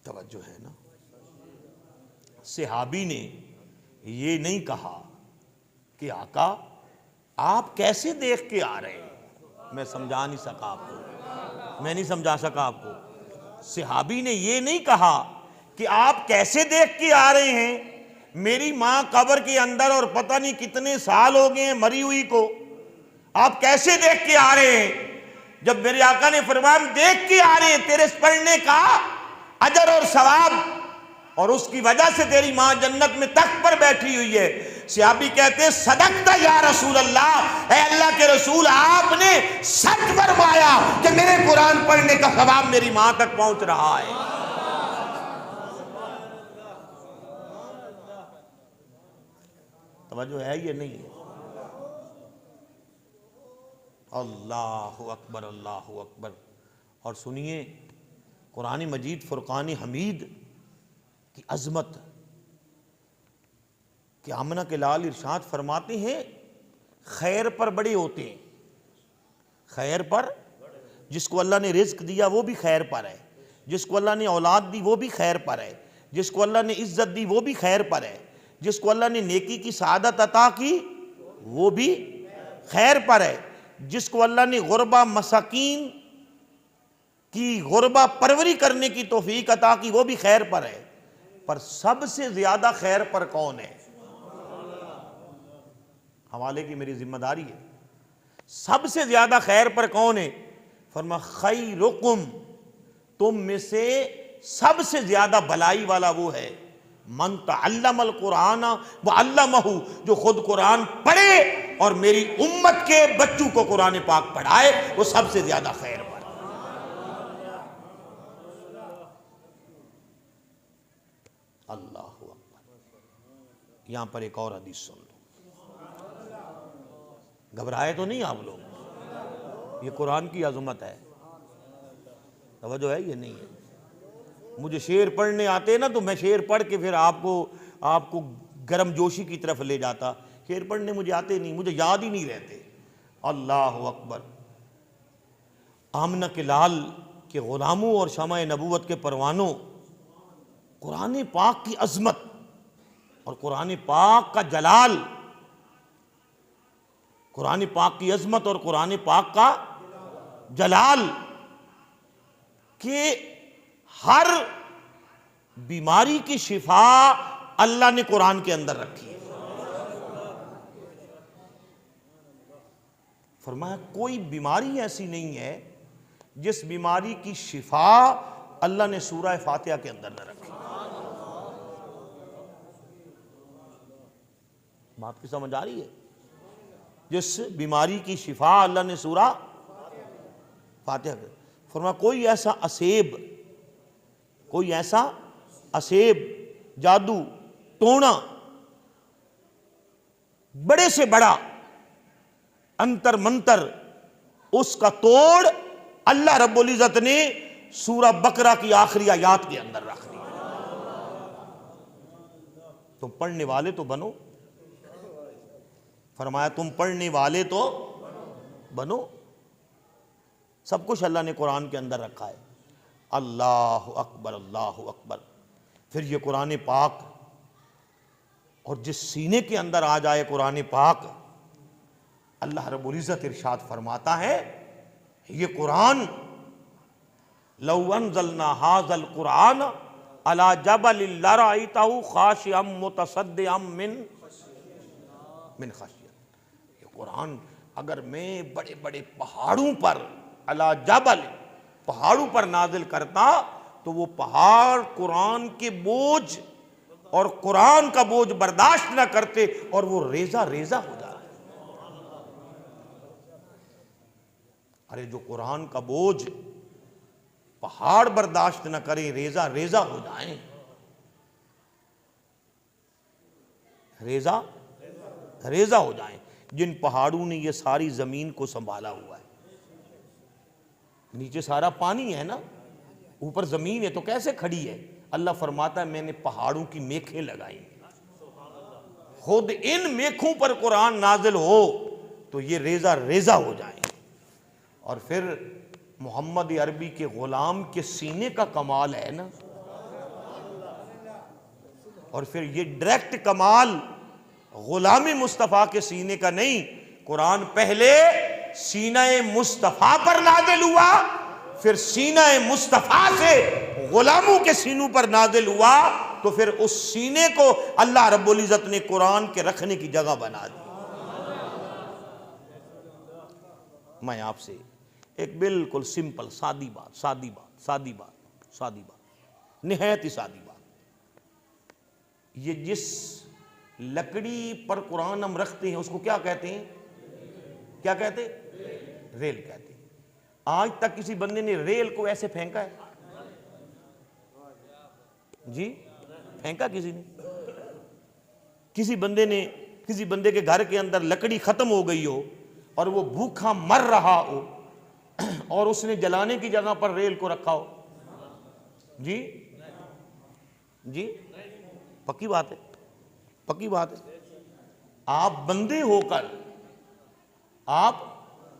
तवज्जो है ना, सहाबी ने ये नहीं कहा कि आका आप कैसे देख के आ रहे हैं। मैं समझा नहीं सका आपको, मैं नहीं समझा सका आपको। सहाबी ने ये नहीं कहा कि आप कैसे देख के आ रहे हैं, मेरी मां कब्र के अंदर और पता नहीं कितने साल हो गए हैं मरी हुई को, आप कैसे देख के आ रहे हैं। जब मेरे आका ने फरमाया देख के आ रहे हैं, तेरे पढ़ने का अजर और सवाब, और उसकी वजह से तेरी मां जन्नत में तख्त पर बैठी हुई है। सहाबी कहते हैं सदकता या रसूल अल्लाह, ऐ अल्लाह के रसूल आपने सच फरमाया कि मेरे कुरान पढ़ने का सवाब मेरी मां तक पहुंच रहा है। तवज्जो है ये नहीं है? अल्लाहु अकबर, अल्लाहु अकबर। और सुनिए कुरान मजीद फुरकान हमीद की अजमत कि आमना के लाल इरशाद फरमाते हैं, खैर पर बड़े होते हैं, खैर पर, जिसको अल्लाह ने रिज्क दिया वो भी खैर पर है, जिसको अल्लाह ने औलाद दी वो भी खैर पर है, जिसको अल्लाह ने इज्जत दी वो भी खैर पर है, जिसको अल्लाह ने नेकी की सादत अता की वो भी खैर पर है, जिसको अल्लाह ने गुरबा मसाकीन की गुरबा परवरी करने की तौफीक अता की वो भी खैर पर है। पर सबसे ज्यादा खैर पर कौन है? हवाले की मेरी जिम्मेदारी है, सबसे ज्यादा खैर पर कौन है? फरमा खैरुकुम तुम में से सबसे ज्यादा भलाई वाला वो है मन तअल्लमल कुरान व अल्लमहु, जो खुद कुरान पढ़े और मेरी उम्मत के बच्चों को कुरान पाक पढ़ाए, वो सबसे ज्यादा खैर वाला। अल्लाह अकबर। यहां पर एक और हदीस सुन लो, घबराए तो नहीं आप लोग, ये कुरान की अजमत है, तवज्जो है, ये नहीं है। मुझे शेर पढ़ने आते ना तो मैं शेर पढ़ के फिर आपको गर्म जोशी की तरफ ले जाता। शेर पढ़ने मुझे आते नहीं, मुझे याद ही नहीं रहते। अल्लाह अकबर। आमना के लाल के गुलामों और शमाए नबूवत के परवानों, कुरान पाक की अजमत और कुरान पाक का जलाल, कुरान पाक की अजमत और कुरान पाक का जलाल के हर बीमारी की शिफा अल्लाह ने कुरान के अंदर रखी है। फरमाया कोई बीमारी ऐसी नहीं है जिस बीमारी की शिफा अल्लाह ने सूरह फातिहा के अंदर न रखी। बात की समझ आ रही है? जिस बीमारी की शिफा अल्लाह ने सूरह फातिहा के, फरमाया कोई ऐसा असेब, जादू, टोना, बड़े से बड़ा अंतर मंतर, उसका तोड़ अल्लाह रब्बुल इज्जत ने सूरह बकरा की आखिरी आयत के अंदर रख दिया। तुम पढ़ने वाले तो बनो, फरमाया तुम पढ़ने वाले तो बनो। सब कुछ अल्लाह ने कुरान के अंदर रखा है। अल्लाह अकबर, अल्लाह अकबर। फिर ये कुरान पाक, और जिस सीने के अंदर आ जाए कुरान पाक, अल्लाह रब्बुल इज्जत इरशाद फरमाता है, ये कुरान लौ अंज़लना हाज़ल कुरान अला जबलिन लरअयतहु खाशिअम मुतसद्दिअम मिन खशियत। ये कुरान अगर मैं बड़े बड़े पहाड़ों पर, अला जबल, पहाड़ों पर नाजिल करता तो वो पहाड़ कुरान के बोझ और कुरान का बोझ बर्दाश्त ना करते और वो रेजा रेजा हो जाए। अरे जो कुरान का बोझ पहाड़ बर्दाश्त ना करे, रेजा रेजा हो जाए, रेजा रेजा हो जाए। जिन पहाड़ों ने ये सारी जमीन को संभाला हुआ है, नीचे सारा पानी है ना, ऊपर जमीन है, तो कैसे खड़ी है? अल्लाह फरमाता है मैंने पहाड़ों की मेखें लगाई, खुद इन मेखों पर कुरान नाजिल हो तो ये रेजा रेजा हो जाए। और फिर मोहम्मद अरबी के गुलाम के सीने का कमाल है ना, और फिर ये डायरेक्ट कमाल गुलामी मुस्तफ़ा के सीने का नहीं, कुरान पहले सीना मुस्तफ़ा पर नाजिल हुआ, फिर सीना मुस्तफ़ा से गुलामों के सीनों पर नाजिल हुआ, तो फिर उस सीने को अल्लाह रब्बुल इज़्ज़त ने कुरान के रखने की जगह बना दी। मैं आपसे एक बिल्कुल सिंपल सादी बात, निहायत ही सादी बात, ये जिस लकड़ी पर कुरान हम रखते हैं उसको क्या कहते हैं? क्या कहते हैं? रेल कहते हैं। आज तक किसी बंदे ने रेल को ऐसे फेंका है? जी, फेंका किसी ने? किसी बंदे के घर के अंदर लकड़ी खत्म हो गई हो और वो भूखा मर रहा हो और उसने जलाने की जगह पर रेल को रखा हो? जी जी, पक्की बात है, पक्की बात है। आप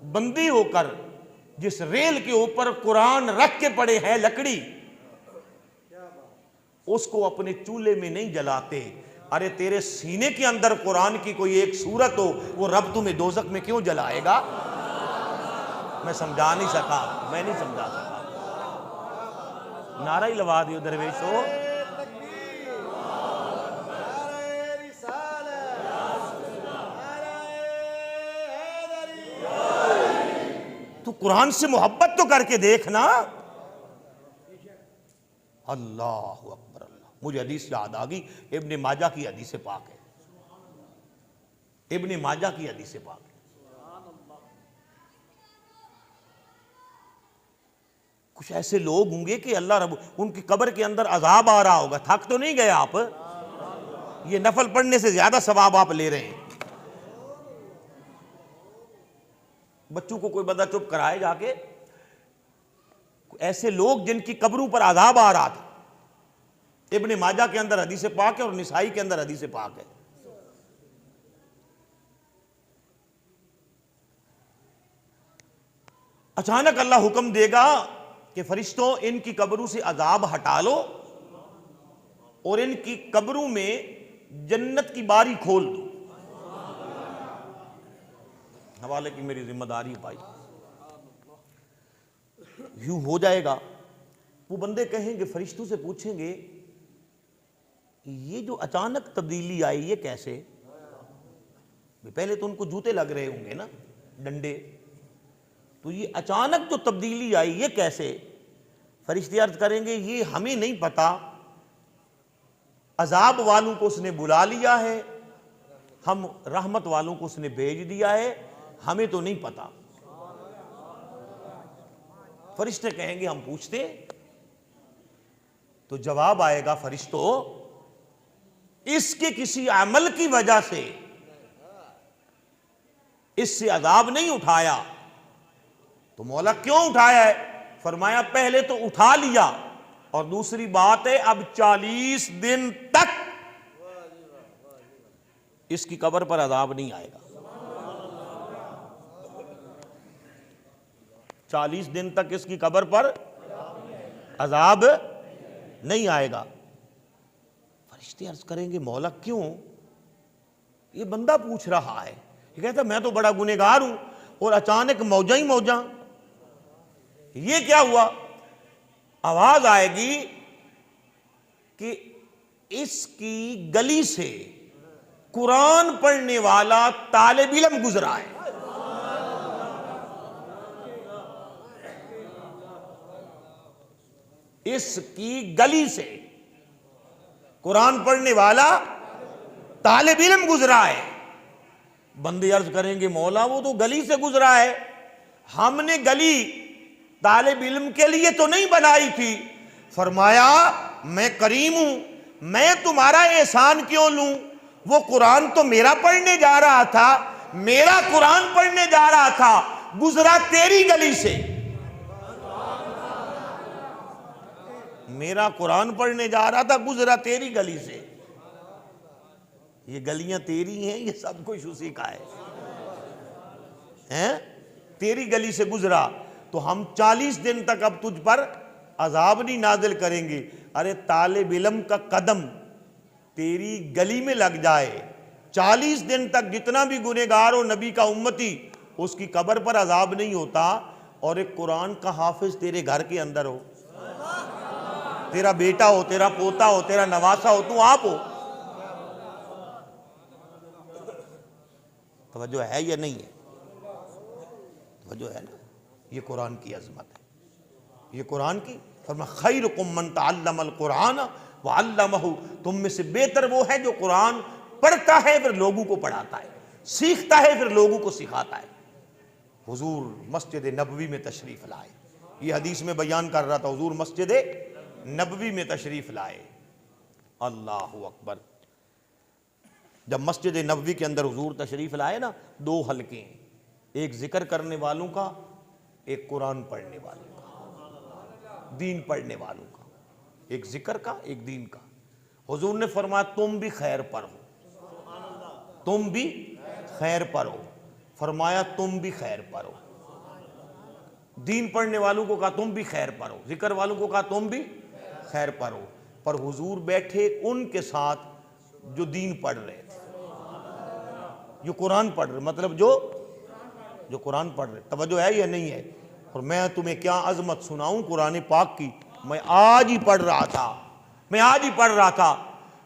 बंदे होकर जिस रेल के ऊपर कुरान रख के पड़े हैं लकड़ी, उसको अपने चूल्हे में नहीं जलाते। अरे तेरे सीने के अंदर कुरान की कोई एक सूरत हो, वो रब तुम्हें दोजख में क्यों जलाएगा? मैं समझा नहीं सका, मैं नहीं समझा सका। नारा ही लगा दियो दरवेशो। तू कुरान से मोहब्बत तो करके देखना। अल्लाह अकबर अल्लाह। मुझे हदीस याद आ गई, इब्ने माजा की हदीस पाक है, इब्ने माजा की हदीस पाक है। कुछ ऐसे लोग होंगे कि अल्लाह रब उनकी कब्र के अंदर अजाब आ रहा होगा, थक तो नहीं गए आप? ये नफल पढ़ने से ज्यादा सवाब आप ले रहे हैं। बच्चों को कोई बंदा चुप कराए जाके, ऐसे लोग जिनकी कब्रों पर अजाब आ रहा था। इब्ने माजा के अंदर हदीस पाक है और निसाई के अंदर हदीस पाक है। अचानक अल्लाह हुक्म देगा कि फरिश्तों इनकी कब्रों से अजाब हटा लो और इनकी कब्रों में जन्नत की बारी खोल दो। हवाले की मेरी जिम्मेदारी भाई, यूं हो जाएगा। वो बंदे कहेंगे, फरिश्तों से पूछेंगे ये जो अचानक तब्दीली आई ये कैसे? पहले तो उनको जूते लग रहे होंगे ना, डंडे, तो ये अचानक जो तब्दीली आई ये कैसे? फरिश्ते अर्ज करेंगे ये हमें नहीं पता, अजाब वालों को उसने बुला लिया है, हम रहमत वालों को उसने भेज दिया है, हमें तो नहीं पता। फरिश्ते कहेंगे हम पूछते, तो जवाब आएगा फरिश्तों इसके किसी अमल की वजह से इससे अजाब नहीं उठाया। तो मौला क्यों उठाया है? फरमाया पहले तो उठा लिया और दूसरी बात है अब 40 दिन तक इसकी कब्र पर अजाब नहीं आएगा। 40 दिन तक इसकी कब्र पर अजाब नहीं आएगा। फरिश्ते अर्ज करेंगे मौला क्यों? ये बंदा पूछ रहा है, ये कहता मैं तो बड़ा गुनहगार हूं और अचानक मौजा ही मौजा, ये क्या हुआ? आवाज आएगी कि इसकी गली से कुरान पढ़ने वाला तालिब इल्म गुजरा है। इसकी गली से कुरान पढ़ने वाला तालिब इल्म गुजरा है। बंदे अर्ज करेंगे मौला वो तो गली से गुजरा है, हमने गली तालिब इल्म के लिए तो नहीं बनाई थी। फरमाया मैं करीम हूं, मैं तुम्हारा एहसान क्यों लूं? वो कुरान तो मेरा पढ़ने जा रहा था, मेरा कुरान पढ़ने जा रहा था, गुजरा तेरी गली से। मेरा कुरान पढ़ने जा रहा था, गुजरा तेरी गली से। ये गलियां तेरी हैं, ये सब कुछ उसी का है? तेरी गली से गुजरा तो हम 40 दिन तक अब तुझ पर अजाब नहीं नाजिल करेंगे। अरे तालिब इल्म का कदम तेरी गली में लग जाए, 40 दिन तक जितना भी गुनहगार हो नबी का उम्मती उसकी कब्र पर अजाब नहीं होता, और एक कुरान का हाफिज तेरे घर के अंदर हो, तेरा बेटा हो, तेरा पोता हो, तेरा नवासा हो, तू आप हो। तवज्जो है या नहीं है? तवज्जो है ना? ये कुरान की अजमत है, ये कुरान की। फरमा खैरुकुम मन तअल्लमल कुरान व अल्लमहु, तुम में से बेहतर वो है जो कुरान पढ़ता है फिर लोगों को पढ़ाता है, सीखता है फिर लोगों को सिखाता है। हुजूर मस्जिद नबवी में तशरीफ लाए, ये हदीस में बयान कर रहा था, हुजूर मस्जिद नबवी में तशरीफ लाए। अल्लाहु अकबर। जब मस्जिद नबवी के अंदर हुजूर तशरीफ लाए ना, 2 हलके हैं, एक जिक्र करने वालों का, एक कुरान पढ़ने वालों का, दीन पढ़ने वालों का। एक जिक्र का, एक दीन का। हुजूर ने फरमाया तुम भी खैर पर हो, तुम भी खैर पर हो। फरमाया तुम भी खैर पर हो। दीन पढ़ने वालों को कहा तुम भी खैर पर हो, जिक्र वालों को कहा तुम भी खैर पर हो। पर हुजूर बैठे उनके साथ जो दीन पढ़ रहे थे, जो कुरान पढ़ रहे, मतलब जो कुरान पढ़ रहे। तवज्जो है या नहीं है? और मैं तुम्हें क्या अजमत सुनाऊं कुरान पाक की। मैं आज ही पढ़ रहा था,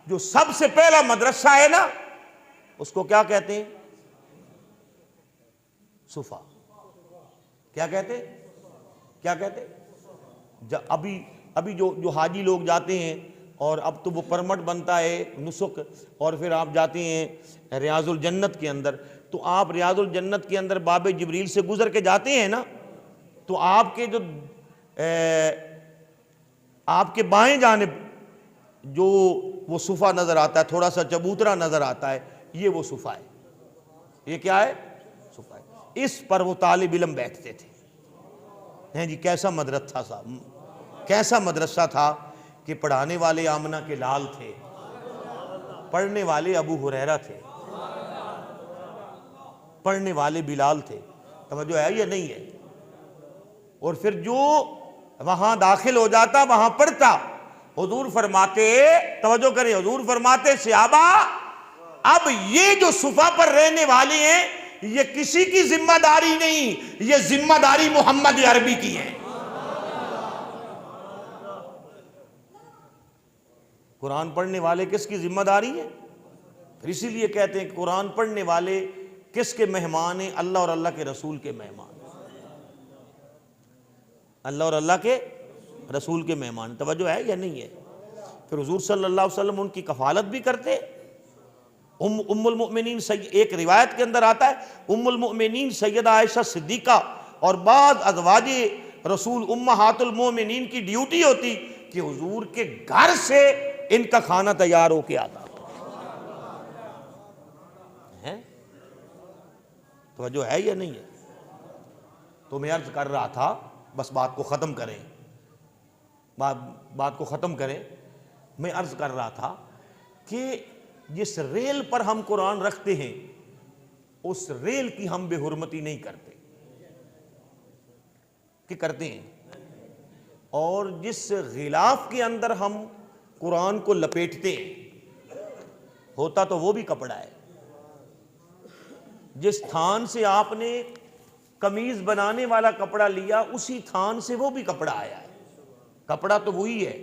जो सबसे पहला मदरसा है ना उसको क्या कहते हैं? सुफा। क्या कहते? जब अभी अभी जो हाजी लोग जाते हैं और अब तो वो परमट बनता है नुसुक, और फिर आप जाते हैं रियाजुल जन्नत के अंदर, तो आप रियाजुल जन्नत के अंदर बाबे जिब्रील से गुजर के जाते हैं ना, तो आपके जो आपके बाएं जानिब जो वो सुफ़ा नज़र आता है, थोड़ा सा चबूतरा नज़र आता है, ये वो सुफ़ा है। ये क्या है? सुफ़ा है। इस पर वो तालिब इल्म बैठते थे। हैं जी, कैसा मदरसा था, कैसा मदरसा था कि पढ़ाने वाले आमना के लाल थे, पढ़ने वाले अबू हुरैरा थे, पढ़ने वाले बिलाल थे। तवज्जो है या नहीं है? और फिर जो वहां दाखिल हो जाता वहां पढ़ता, हुजूर फरमाते, तवज्जो करें, हुजूर फरमाते सहाबा अब ये जो सुफा पर रहने वाले हैं ये किसी की जिम्मेदारी नहीं, ये जिम्मेदारी मोहम्मद अरबी की है। कुरान पढ़ने वाले किसकी जिम्मेदारी है? फिर इसीलिए कहते हैं कि कुरान पढ़ने वाले किसके मेहमान हैं? अल्लाह और अल्लाह के रसूल के मेहमान, अल्लाह और अल्लाह के रसूल के मेहमान। तवज्जो है या नहीं है? फिर हुजूर सल्लल्लाहु अलैहि वसल्लम उनकी कफालत भी करते। उम्मुल मोमिनीन, एक रिवायत के अंदर आता है उम्मुल मोमिनीन सैयदा आयशा सिद्दीका और बाद अज़वाजे रसूल उम्महातुल मोमिनीन की ड्यूटी होती कि हुजूर के घर से इनका खाना तैयार होके आता है। तवज्जो है या नहीं है? तो मैं अर्ज कर रहा था, बस बात को ख़त्म करें, बात को ख़त्म करें। मैं अर्ज कर रहा था कि जिस रेल पर हम कुरान रखते हैं उस रेल की हम बेहुरमती नहीं करते, कि करते हैं, और जिस गिलाफ के अंदर हम कुरान को लपेटते हैं होता तो वो भी कपड़ा है। जिस थान से आपने कमीज बनाने वाला कपड़ा लिया उसी थान से वो भी कपड़ा आया है। कपड़ा तो वही है,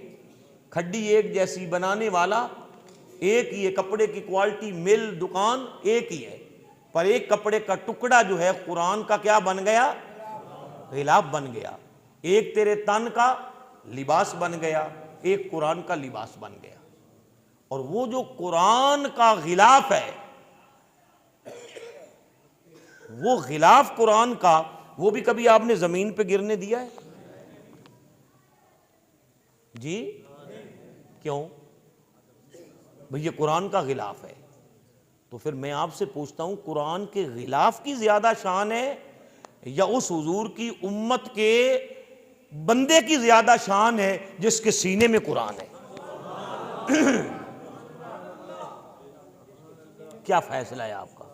खड्डी एक जैसी, बनाने वाला एक ही है, कपड़े की क्वालिटी, मिल, दुकान एक ही है, पर एक कपड़े का टुकड़ा जो है कुरान का क्या बन गया? गिलाफ बन गया। एक तेरे तन का लिबास बन गया, एक कुरान का लिबास बन गया। और वो जो कुरान का गिलाफ है, वो गिलाफ कुरान का, वो भी कभी आपने जमीन पे गिरने दिया है जी? क्यों? भैया कुरान का गिलाफ है। तो फिर मैं आपसे पूछता हूं, कुरान के गिलाफ की ज्यादा शान है या उस हुजूर की उम्मत के बंदे की ज्यादा शान है जिसके सीने में कुरान है? क्या फैसला है आपका?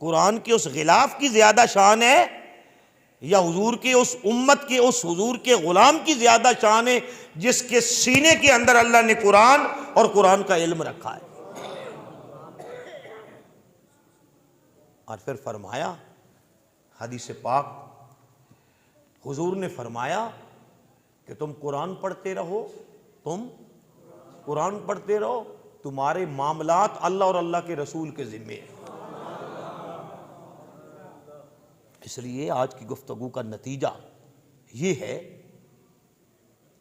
कुरान के उस गिलाफ की ज्यादा शान है या हुजूर के उस उम्मत के, उस हुजूर के गुलाम की ज्यादा शान है जिसके सीने के अंदर अल्लाह ने कुरान और कुरान का इल्म रखा है? और फिर फरमाया, हदीस पाक, हुजूर ने फरमाया कि तुम कुरान पढ़ते रहो, तुम कुरान पढ़ते रहो, तुम्हारे मामलात अल्लाह और अल्लाह के रसूल के जिम्मे हैं। इसलिए आज की गुफ्तगू का नतीजा ये है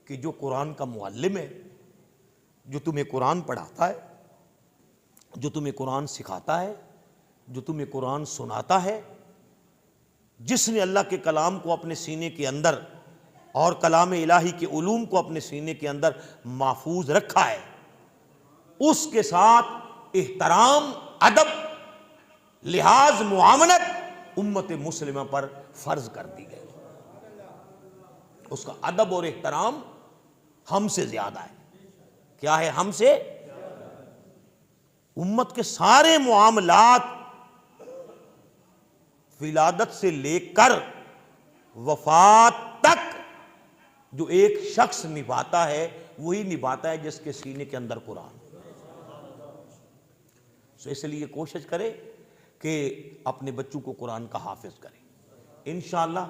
कि जो कुरान का मुअल्लिम है, जो तुम्हें कुरान पढ़ाता है, जो तुम्हें कुरान सिखाता है, जो तुम्हें कुरान सुनाता है, जिसने अल्लाह के कलाम को अपने सीने के अंदर और कलाम इलाही के उलूम को अपने सीने के अंदर महफूज रखा है, उसके साथ एहतराम, अदब, लिहाज, मुआमलत उम्मत मुस्लिमा पर फर्ज कर दी गई। उसका अदब और एहतराम हमसे ज्यादा है। क्या है? हमसे। उम्मत के सारे मुआमलात विलादत से लेकर वफात तक जो एक शख्स निभाता है वही निभाता है जिसके सीने के अंदर कुरान। सो इसलिए कोशिश करें कि अपने बच्चों को कुरान का हाफिज करें। इंशाअल्लाह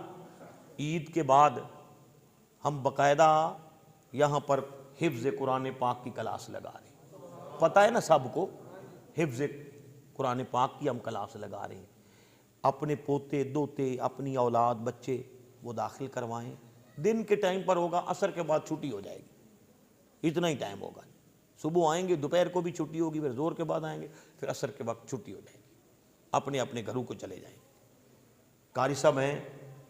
ईद के बाद हम बाकायदा यहाँ पर हिफ्ज़ कुरान पाक की क्लास लगा रहे हैं। पता है ना सबको, हिफ्ज़ कुरान पाक की हम क्लास लगा रहे हैं। अपने पोते दोते, अपनी औलाद, बच्चे वो दाखिल करवाएं, दिन के टाइम पर होगा, असर के बाद छुट्टी हो जाएगी, इतना ही टाइम होगा। सुबह आएंगे, दोपहर को भी छुट्टी होगी, फिर जोर के बाद आएंगे, फिर असर के वक्त छुट्टी हो जाएगी, अपने अपने घरों को चले जाएंगे। कारी साहब हैं,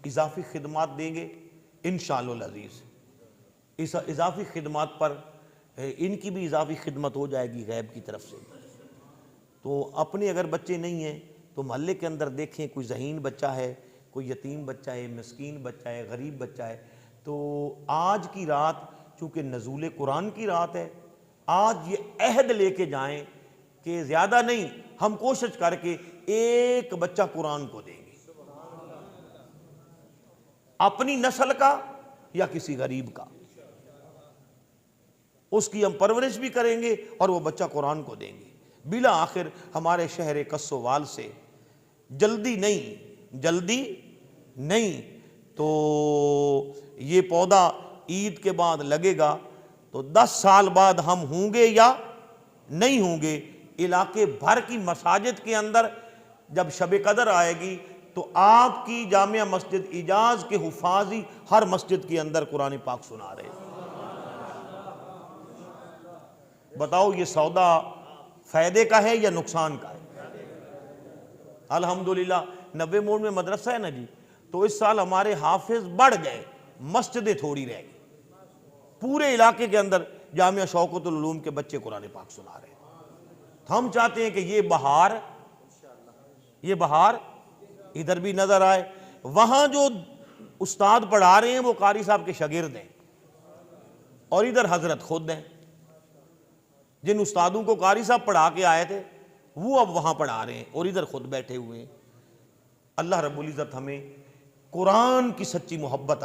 इजाफी खिदमात देंगे इंशाअल्लाह अज़ीज़। इस इजाफी खिदमात पर इनकी भी इजाफी खिदमत हो जाएगी गैब की तरफ से। तो अपने अगर बच्चे नहीं हैं तो मोहल्ले के अंदर देखें, कोई ज़हीन बच्चा है, कोई यतीम बच्चा है, मिस्कीन बच्चा है, गरीब बच्चा है, तो आज की रात चूँकि नज़ूल कुरान की रात है, आज ये अहद लेके जाएं कि ज़्यादा नहीं, हम कोशिश करके एक बच्चा कुरान को देंगे, अपनी नस्ल का या किसी गरीब का, उसकी हम परवरिश भी करेंगे और वो बच्चा कुरान को देंगे। बिला आखिर हमारे शहर कस्सोवाल से जल्दी नहीं तो ये पौधा ईद के बाद लगेगा, तो 10 साल बाद हम होंगे या नहीं होंगे। इलाके भर की मसाजिद के अंदर जब शब कदर आएगी तो आपकी जामिया मस्जिद इजाज के हुफाजी हर मस्जिद के अंदर कुरान पाक सुना रहे हैं। बताओ ये सौदा फायदे का है या नुकसान का है? अल्हम्दुलिल्लाह 90 मोड़ में मदरसा है ना जी, तो इस साल हमारे हाफिज बढ़ गए, मस्जिदें थोड़ी रह गई। पूरे इलाके के अंदर जामिया शौकतुल उलूम के बच्चे कुरान पाक सुना रहे हैं। हम चाहते हैं कि ये बहार इधर भी नजर आए। वहां जो उस्ताद पढ़ा रहे हैं वो कारी साहब के शागिर्द हैं और इधर हजरत खुद हैं। जिन उस्तादों को कारी साहब पढ़ा के आए थे वो अब वहां पढ़ा रहे हैं और इधर खुद बैठे हुए हैं। अल्लाह रब्बुल इज़्ज़त हमें कुरान की सच्ची मोहब्बत